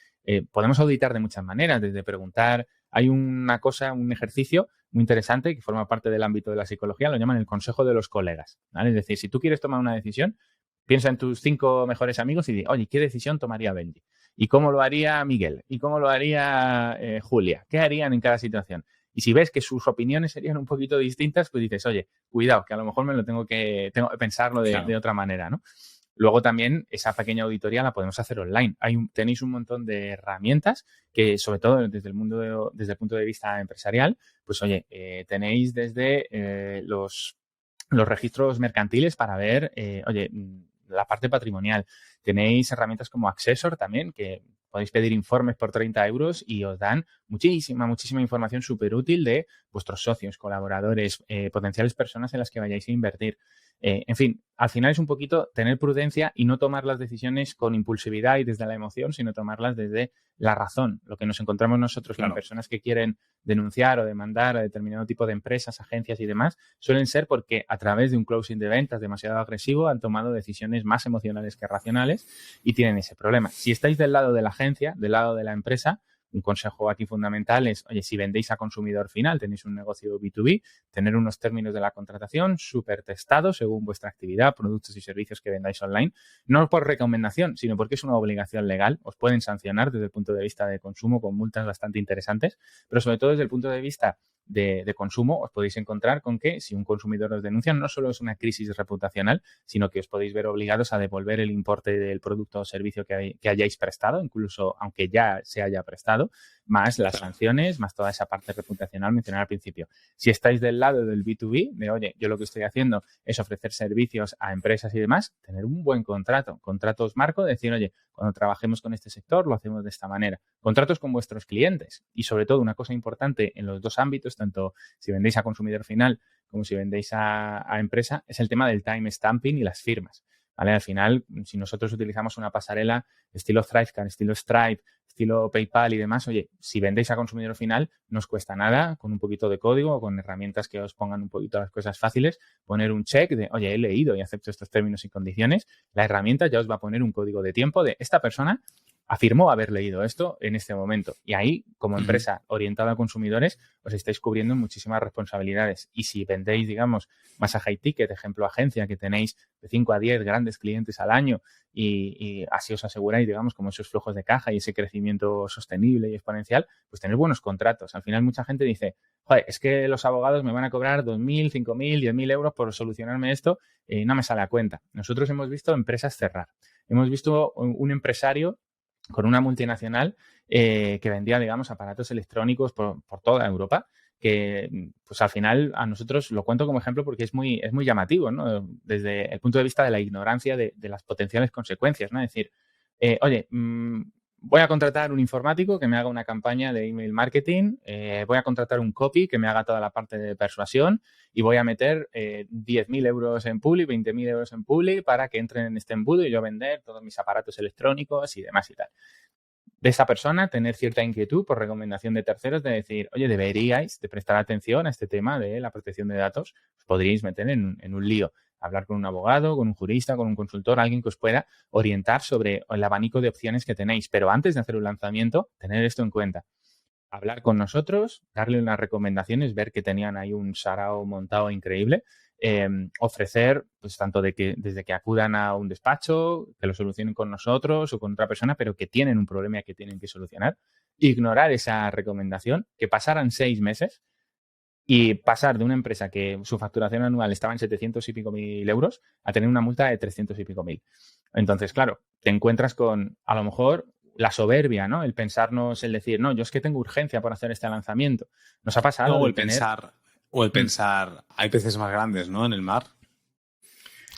A: podemos auditar de muchas maneras, desde preguntar. Hay una cosa, un ejercicio muy interesante que forma parte del ámbito de la psicología, lo llaman el consejo de los colegas, ¿vale? Es decir, si tú quieres tomar una decisión, piensa en tus 5 mejores amigos y di, oye, ¿qué decisión tomaría Benji? ¿Y cómo lo haría Miguel? ¿Y cómo lo haría Julia? ¿Qué harían en cada situación? Y si ves que sus opiniones serían un poquito distintas, pues dices, oye, cuidado, que a lo mejor me lo tengo que pensarlo de otra manera, ¿no? Luego también esa pequeña auditoría la podemos hacer online. Tenéis un montón de herramientas que, sobre todo desde el punto de vista empresarial, pues oye, tenéis desde los registros mercantiles para ver, oye, la parte patrimonial. Tenéis herramientas como Accessor también, que podéis pedir informes por 30 euros y os dan muchísima información súper útil de vuestros socios, colaboradores, potenciales personas en las que vayáis a invertir. En fin, al final es un poquito tener prudencia y no tomar las decisiones con impulsividad y desde la emoción, sino tomarlas desde la razón. Lo que nos encontramos nosotros con personas que quieren denunciar o demandar a determinado tipo de empresas, agencias y demás, suelen ser porque a través de un closing de ventas demasiado agresivo han tomado decisiones más emocionales que racionales y tienen ese problema. Si estáis del lado de la agencia, del lado de la empresa, un consejo aquí fundamental es, oye, si vendéis a consumidor final, tenéis un negocio B2B, tener unos términos de la contratación súper testados según vuestra actividad, productos y servicios que vendáis online, no por recomendación, sino porque es una obligación legal. Os pueden sancionar desde el punto de vista de consumo con multas bastante interesantes, pero sobre todo desde el punto de vista de consumo, os podéis encontrar con que si un consumidor os denuncia, no solo es una crisis reputacional, sino que os podéis ver obligados a devolver el importe del producto o servicio que hayáis prestado, incluso aunque ya se haya prestado, más las sanciones, más toda esa parte reputacional mencionada al principio. Si estáis del lado del B2B, de oye, yo lo que estoy haciendo es ofrecer servicios a empresas y demás, tener un buen contrato. Contratos marco, decir, oye, cuando trabajemos con este sector lo hacemos de esta manera. Contratos con vuestros clientes y sobre todo una cosa importante en los dos ámbitos, tanto si vendéis a consumidor final como si vendéis a empresa, es el tema del time stamping y las firmas. ¿Vale? Al final, si nosotros utilizamos una pasarela estilo Thrivecart, estilo Stripe, estilo PayPal y demás, oye, si vendéis a consumidor final, no os cuesta nada, con un poquito de código o con herramientas que os pongan un poquito las cosas fáciles, poner un check de, oye, he leído y acepto estos términos y condiciones. La herramienta ya os va a poner un código de tiempo de esta persona afirmó haber leído esto en este momento. Y ahí, como empresa orientada a consumidores, os estáis cubriendo muchísimas responsabilidades. Y si vendéis, digamos, más a high ticket, ejemplo, agencia, que tenéis de 5 a 10 grandes clientes al año y así os aseguráis, digamos, como esos flujos de caja y ese crecimiento sostenible y exponencial, pues tener buenos contratos. Al final, mucha gente dice, joder, es que los abogados me van a cobrar 2.000, 5.000, 10.000 euros por solucionarme esto y no me sale a cuenta. Nosotros hemos visto empresas cerrar. Hemos visto un empresario con una multinacional que vendía, digamos, aparatos electrónicos por toda Europa, que pues al final a nosotros lo cuento como ejemplo porque es muy llamativo, ¿no? Desde el punto de vista de la ignorancia de las potenciales consecuencias, ¿no? Es decir, oye, voy a contratar un informático que me haga una campaña de email marketing, voy a contratar un copy que me haga toda la parte de persuasión y voy a meter 10.000 euros en Publi, 20.000 euros en Publi para que entren en este embudo y yo vender todos mis aparatos electrónicos y demás y tal. De esa persona tener cierta inquietud por recomendación de terceros de decir, oye, deberíais de prestar atención a este tema de la protección de datos, os podríais meter en un lío. Hablar con un abogado, con un jurista, con un consultor, alguien que os pueda orientar sobre el abanico de opciones que tenéis. Pero antes de hacer un lanzamiento, tener esto en cuenta. Hablar con nosotros, darle unas recomendaciones, ver que tenían ahí un sarao montado increíble, ofrecer, pues tanto desde que acudan a un despacho, que lo solucionen con nosotros o con otra persona, pero que tienen un problema que tienen que solucionar, ignorar esa recomendación, que pasaran 6 meses y pasar de una empresa que su facturación anual estaba en 700 y pico mil euros a tener una multa de 300 y pico mil. Entonces, claro, te encuentras con, a lo mejor, la soberbia, ¿no? El pensarnos, el decir, no, yo es que tengo urgencia por hacer este lanzamiento. Nos ha pasado
B: No,
A: de tener...
B: el pensar, hay peces más grandes, ¿no? En el mar.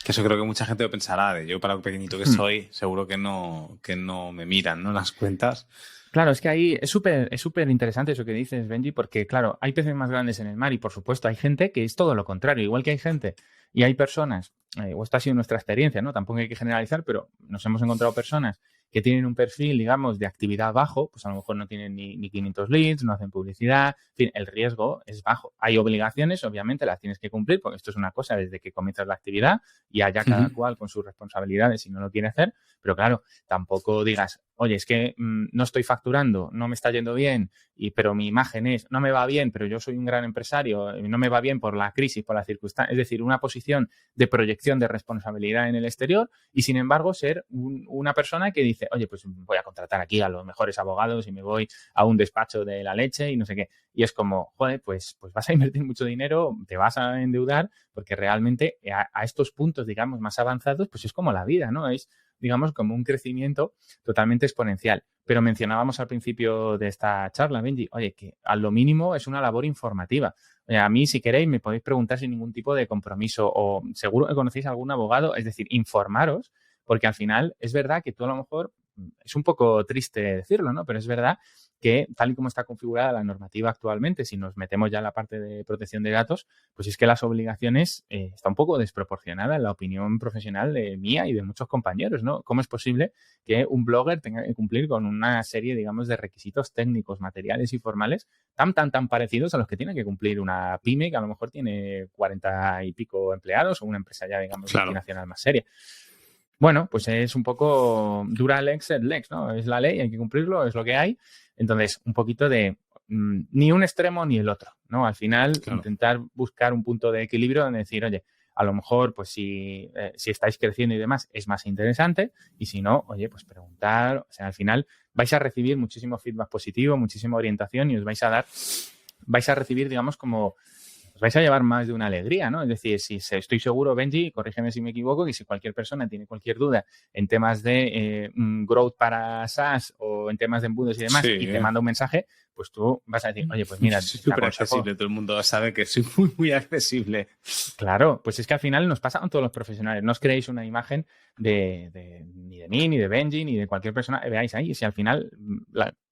B: Que eso creo que mucha gente lo pensará. De yo, para lo pequeñito que soy, seguro que no me miran, ¿no? Las cuentas.
A: Claro, es que ahí es súper interesante eso que dices, Benji, porque, claro, hay peces más grandes en el mar y, por supuesto, hay gente que es todo lo contrario. Igual que hay gente y hay personas, o esta ha sido nuestra experiencia, ¿no? Tampoco hay que generalizar, pero nos hemos encontrado personas que tienen un perfil, digamos, de actividad bajo, pues a lo mejor no tienen ni 500 leads, no hacen publicidad, en fin, el riesgo es bajo. Hay obligaciones, obviamente, las tienes que cumplir, porque esto es una cosa desde que comienzas la actividad y allá cada cual con sus responsabilidades si no lo quiere hacer, pero claro, tampoco digas, oye, es que no estoy facturando, no me está yendo bien, pero mi imagen no me va bien, pero yo soy un gran empresario, no me va bien por la crisis, por las circunstancias, es decir, una posición de proyección de responsabilidad en el exterior y, sin embargo, ser una persona que dice, oye, pues voy a contratar aquí a los mejores abogados y me voy a un despacho de la leche y no sé qué. Y es como, joder, pues vas a invertir mucho dinero, te vas a endeudar, porque realmente a estos puntos, digamos, más avanzados, pues es como la vida, ¿no? Es, digamos, como un crecimiento totalmente exponencial. Pero mencionábamos al principio de esta charla, Benji, oye, que a lo mínimo es una labor informativa. Oye, a mí, si queréis, me podéis preguntar sin ningún tipo de compromiso o seguro que conocéis a algún abogado, es decir, informaros, porque al final es verdad que tú a lo mejor, es un poco triste decirlo, ¿no? Pero es verdad que tal y como está configurada la normativa actualmente, si nos metemos ya en la parte de protección de datos, pues es que las obligaciones está un poco desproporcionada en la opinión profesional de mía y de muchos compañeros, ¿no? ¿Cómo es posible que un blogger tenga que cumplir con una serie, digamos, de requisitos técnicos, materiales y formales tan parecidos a los que tiene que cumplir una pyme que a lo mejor tiene 40 y pico empleados o una empresa ya, digamos, multinacional más seria? Bueno, pues es un poco dura lex et lex, ¿no? Es la ley, hay que cumplirlo, es lo que hay. Entonces, un poquito de ni un extremo ni el otro, ¿no? Al final,
B: Claro.
A: intentar buscar un punto de equilibrio donde decir, oye, a lo mejor, pues si estáis creciendo y demás, es más interesante. Y si no, oye, pues preguntar. O sea, al final vais a recibir muchísimo feedback positivo, muchísima orientación y vais a recibir, digamos, como os vais a llevar más de una alegría, ¿no? Es decir, si estoy seguro, Benji, corrígeme si me equivoco, que si cualquier persona tiene cualquier duda en temas de growth para SaaS o en temas de embudos y demás,
B: Sí,
A: y te manda un mensaje, pues tú vas a decir, oye, pues mira,
B: soy
A: te
B: súper
A: aconsejo.
B: accesible, todo el mundo sabe que soy muy, muy accesible.
A: Claro, pues es que al final nos pasa con todos los profesionales. No os creéis una imagen ni de mí, ni de Benji, ni de cualquier persona que veáis ahí. Si al final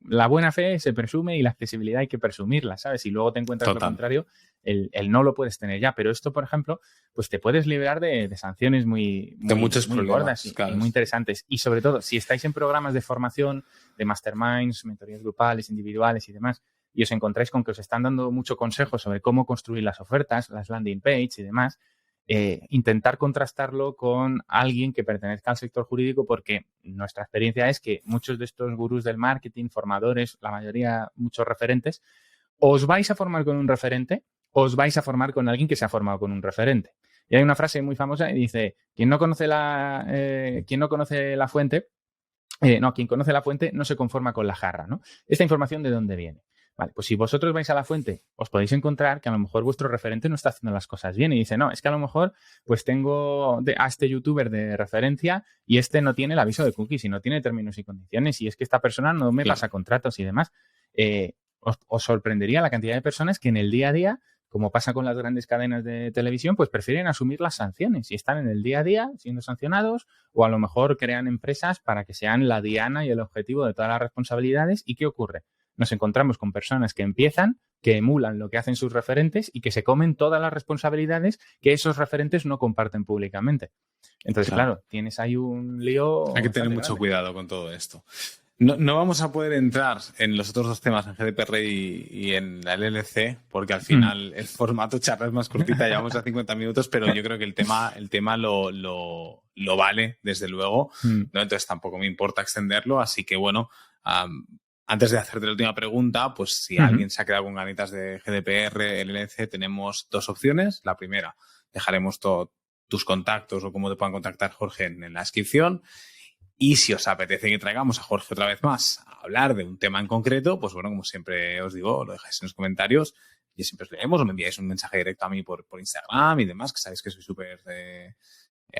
A: la buena fe se presume y la accesibilidad hay que presumirla, ¿sabes? Y luego te encuentras lo contrario, el no lo puedes tener ya. Pero esto, por ejemplo, pues te puedes liberar de sanciones muy
B: muchos
A: muy
B: problemas,
A: gordas
B: claro.
A: y muy interesantes. Y sobre todo, si estáis en programas de formación, de masterminds, mentorías grupales, individuales y demás, y os encontráis con que os están dando mucho consejo sobre cómo construir las ofertas, las landing page y demás, intentar contrastarlo con alguien que pertenezca al sector jurídico, porque nuestra experiencia es que muchos de estos gurús del marketing, formadores, la mayoría, muchos referentes, os vais a formar con un referente, os vais a formar con alguien que se ha formado con un referente. Y hay una frase muy famosa y dice, quien no conoce la fuente, quien conoce la fuente no se conforma con la jarra, ¿no? ¿Esta información de dónde viene? Vale, pues si vosotros vais a la fuente, os podéis encontrar que a lo mejor vuestro referente no está haciendo las cosas bien y dice, no, es que a lo mejor pues tengo a este youtuber de referencia y este no tiene el aviso de cookies y no tiene términos y condiciones y es que esta persona no me pasa contratos y demás. Os sorprendería la cantidad de personas que en el día a día, como pasa con las grandes cadenas de televisión, pues prefieren asumir las sanciones y están en el día a día siendo sancionados o a lo mejor crean empresas para que sean la diana y el objetivo de todas las responsabilidades. ¿Y qué ocurre? Nos encontramos con personas que empiezan, que emulan lo que hacen sus referentes y que se comen todas las responsabilidades que esos referentes no comparten públicamente. Entonces, claro, tienes ahí un lío.
B: Hay que tener mucho cuidado con todo esto. No vamos a poder entrar en los otros dos temas, en GDPR y en la LLC, porque al final el formato charla es más cortita, llevamos a 50 minutos, pero yo creo que el tema lo vale, desde luego, ¿no? Entonces tampoco me importa extenderlo, así que bueno, antes de hacerte la última pregunta, pues si alguien se ha quedado con ganitas de GDPR, LLC, tenemos dos opciones. La primera, dejaremos tus contactos o cómo te puedan contactar, Jorge, en la descripción. Y si os apetece que traigamos a Jorge otra vez más a hablar de un tema en concreto, pues bueno, como siempre os digo, lo dejáis en los comentarios y siempre os leemos o me enviáis un mensaje directo a mí por Instagram y demás, que sabéis que soy súper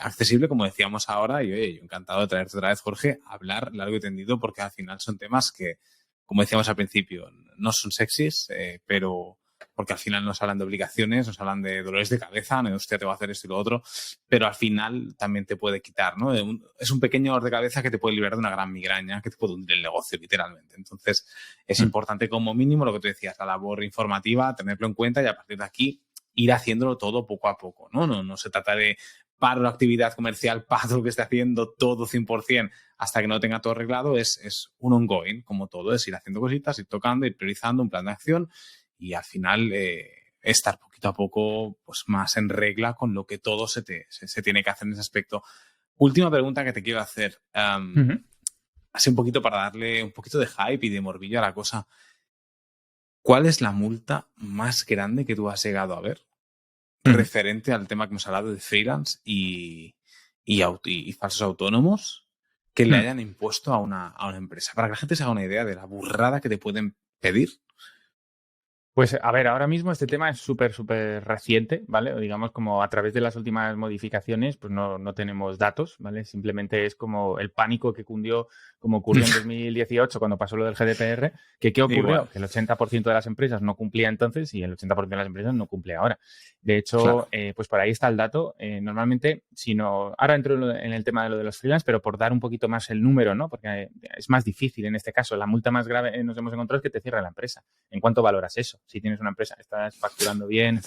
B: accesible, como decíamos ahora. Y oye, yo encantado de traerte otra vez, Jorge, a hablar largo y tendido, porque al final son temas que, como decíamos al principio, no son sexys, pero porque al final nos hablan de obligaciones, nos hablan de dolores de cabeza, no, hostia, te va a hacer esto y lo otro, pero al final también te puede quitar, ¿no? Es un pequeño dolor de cabeza que te puede liberar de una gran migraña, que te puede hundir el negocio, literalmente. Entonces, es importante como mínimo lo que tú decías, la labor informativa, tenerlo en cuenta y a partir de aquí ir haciéndolo todo poco a poco, ¿no? No se trata de paro la actividad comercial, paro lo que esté haciendo, todo 100% hasta que no tenga todo arreglado. Es un ongoing, como todo, es ir haciendo cositas, ir tocando, ir priorizando un plan de acción y al final estar poquito a poco pues más en regla con lo que todo se tiene que hacer en ese aspecto. Última pregunta que te quiero hacer, así un poquito para darle un poquito de hype y de morbillo a la cosa. ¿Cuál es la multa más grande que tú has llegado a ver referente al tema que hemos hablado de freelance y falsos autónomos que le hayan impuesto a una empresa? Para que la gente se haga una idea de la burrada que te pueden pedir.
A: Pues a ver, ahora mismo este tema es súper reciente, ¿vale? O digamos como a través de las últimas modificaciones, pues no tenemos datos, ¿vale? Simplemente es como el pánico que cundió, como ocurrió en 2018 cuando pasó lo del GDPR, que ¿qué ocurrió?
B: Igual.
A: Que el 80% de las empresas no cumplía entonces y el 80% de las empresas no cumple ahora. De hecho,
B: claro,
A: pues por ahí está el dato. Normalmente, ahora entro en el tema de lo de los freelance, pero por dar un poquito más el número, ¿no? Porque es más difícil en este caso. La multa más grave nos hemos encontrado es que te cierre la empresa. ¿En cuánto valoras eso? Si tienes una empresa, estás facturando bien,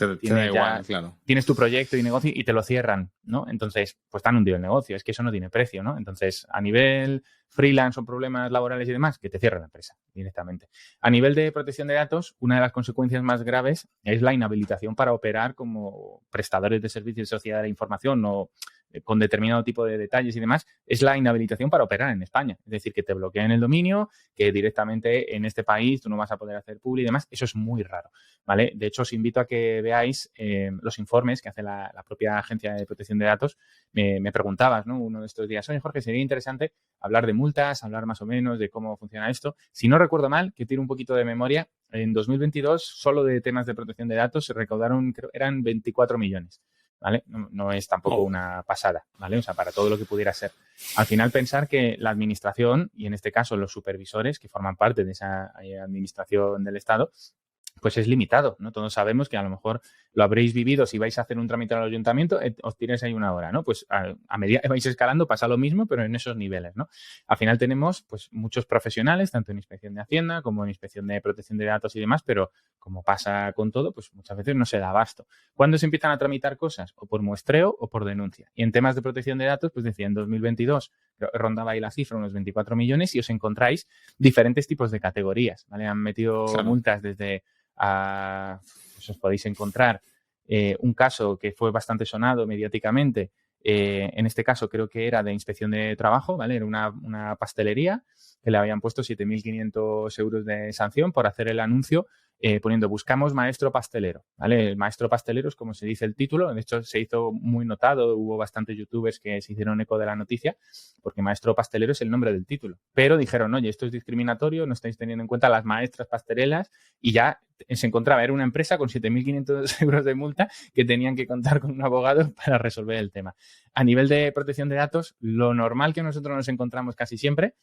A: tienes tu proyecto y negocio y te lo cierran, ¿no? Entonces, pues te han hundido el negocio. Es que eso no tiene precio, ¿no? Entonces, a nivel freelance o problemas laborales y demás, que te cierre la empresa directamente. A nivel de protección de datos, una de las consecuencias más graves es la inhabilitación para operar como prestadores de servicios de sociedad de la información o con determinado tipo de detalles y demás, es la inhabilitación para operar en España. Es decir, que te bloqueen el dominio, que directamente en este país tú no vas a poder hacer publi y demás. Eso es muy raro, ¿vale? De hecho, os invito a que veáis los informes que hace la propia Agencia de Protección de Datos. Me preguntabas, ¿no? Uno de estos días, oye, Jorge, sería interesante hablar de multas, hablar más o menos de cómo funciona esto. Si no recuerdo mal, que tiro un poquito de memoria, en 2022 solo de temas de protección de datos se recaudaron, creo, eran 24 millones. ¿Vale? No es tampoco una pasada, ¿vale? O sea, para todo lo que pudiera ser. Al final, pensar que la administración, y en este caso los supervisores que forman parte de esa administración del Estado, pues es limitado, ¿no? Todos sabemos que a lo mejor lo habréis vivido si vais a hacer un trámite al ayuntamiento, os tiráis ahí una hora, ¿no? Pues a medida que vais escalando pasa lo mismo, pero en esos niveles, ¿no? Al final tenemos pues muchos profesionales, tanto en inspección de Hacienda como en inspección de protección de datos y demás, pero como pasa con todo, pues muchas veces no se da abasto. ¿Cuándo se empiezan a tramitar cosas? O por muestreo o por denuncia. Y en temas de protección de datos, pues decía, en 2022 rondaba ahí la cifra, unos 24 millones, y os encontráis diferentes tipos de categorías, ¿vale? Han metido multas desde pues os podéis encontrar un caso que fue bastante sonado mediáticamente. En este caso creo que era de inspección de trabajo, ¿vale? Era una pastelería que le habían puesto 7.500 euros de sanción por hacer el anuncio poniendo buscamos maestro pastelero, ¿vale? El maestro pastelero es como se dice el título, de hecho se hizo muy notado, hubo bastantes youtubers que se hicieron eco de la noticia porque maestro pastelero es el nombre del título, pero dijeron, oye, esto es discriminatorio, no estáis teniendo en cuenta las maestras pasteleras y ya se encontraba, era una empresa con 7.500 euros de multa que tenían que contar con un abogado para resolver el tema. A nivel de protección de datos, lo normal que nosotros nos encontramos casi siempre,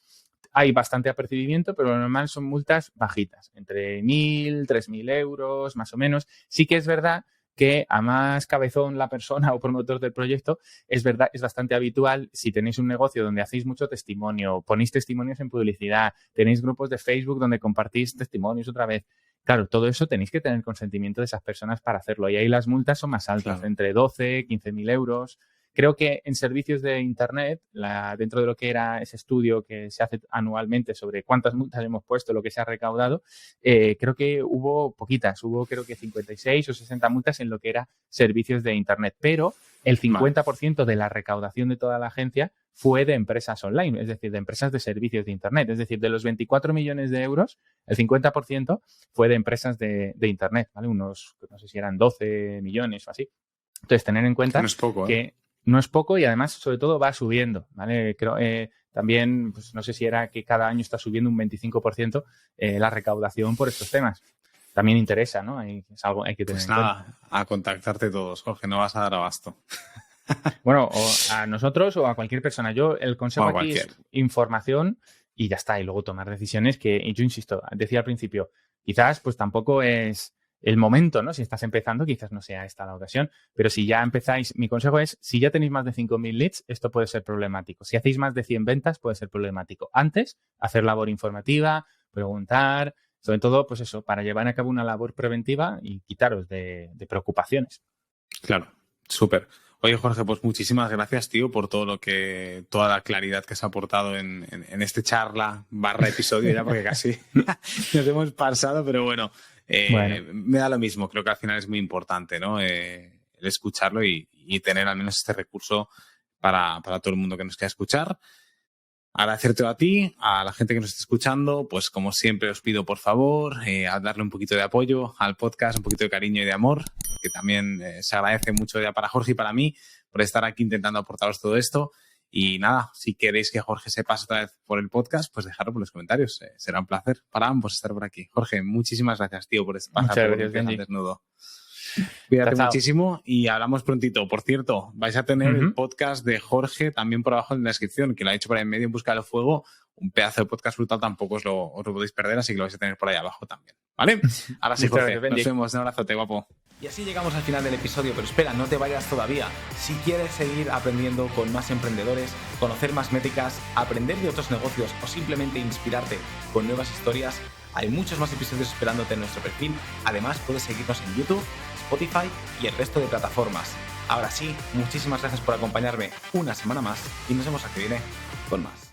A: hay bastante apercibimiento, pero lo normal son multas bajitas, entre 1.000, 3.000 euros, más o menos. Sí que es verdad que a más cabezón la persona o promotor del proyecto, es verdad, es bastante habitual si tenéis un negocio donde hacéis mucho testimonio, ponéis testimonios en publicidad, tenéis grupos de Facebook donde compartís testimonios otra vez. Claro, todo eso tenéis que tener consentimiento de esas personas para hacerlo. Y ahí las multas son más altas, claro, entre 12, 15.000 euros. Creo que en servicios de Internet, dentro de lo que era ese estudio que se hace anualmente sobre cuántas multas hemos puesto, lo que se ha recaudado, creo que hubo poquitas, hubo creo que 56 o 60 multas en lo que era servicios de Internet, pero el 50% de la recaudación de toda la agencia fue de empresas online, es decir, de empresas de servicios de Internet. Es decir, de los 24 millones de euros, el 50% fue de empresas de Internet, ¿vale? Unos, no sé si eran 12 millones o así. Entonces, tener en cuenta
B: no es poco,
A: que no es poco y además, sobre todo, va subiendo, ¿vale? Creo, también, pues no sé si era que cada año está subiendo un 25% la recaudación por estos temas. También interesa, ¿no? Es algo hay que tener
B: pues
A: en
B: nada,
A: cuenta.
B: A contactarte todos, Jorge, no vas a dar abasto.
A: Bueno, o a nosotros o a cualquier persona. Yo, el consejo aquí es información y ya está. Y luego tomar decisiones que, y yo insisto, decía al principio, quizás pues tampoco es el momento, ¿no? Si estás empezando, quizás no sea esta la ocasión, pero si ya empezáis, mi consejo es, si ya tenéis más de 5.000 leads, esto puede ser problemático. Si hacéis más de 100 ventas, puede ser problemático. Antes, hacer labor informativa, preguntar, sobre todo, pues eso, para llevar a cabo una labor preventiva y quitaros de preocupaciones.
B: Claro, súper. Oye, Jorge, pues muchísimas gracias, tío, por toda la claridad que has aportado en este charla / episodio, ya porque casi nos hemos pasado, pero bueno. Me da lo mismo, creo que al final es muy importante, ¿no? El escucharlo y tener al menos este recurso para todo el mundo que nos quiera escuchar. Agradecerte a ti, a la gente que nos está escuchando, pues como siempre os pido por favor a darle un poquito de apoyo al podcast, un poquito de cariño y de amor, que también se agradece mucho ya para Jorge y para mí por estar aquí intentando aportaros todo esto. Y nada, si queréis que Jorge se pase otra vez por el podcast, pues dejadlo por los comentarios. Será un placer para ambos estar por aquí. Jorge, muchísimas gracias, tío, por pasar por el desnudo. Cuídate muchísimo y hablamos prontito. Por cierto, vais a tener el podcast de Jorge también por abajo en la descripción, que lo ha hecho por ahí en medio en Busca del Fuego. Un pedazo de podcast brutal, tampoco os lo podéis perder, así que lo vais a tener por ahí abajo también. ¿Vale? Ahora sí, Jorge, nos vemos. Un abrazote, guapo.
C: Y así llegamos al final del episodio, pero espera, no te vayas todavía. Si quieres seguir aprendiendo con más emprendedores, conocer más métricas, aprender de otros negocios o simplemente inspirarte con nuevas historias, hay muchos más episodios esperándote en nuestro perfil. Además, puedes seguirnos en YouTube, Spotify y el resto de plataformas. Ahora sí, muchísimas gracias por acompañarme una semana más y nos vemos aquí que viene con más.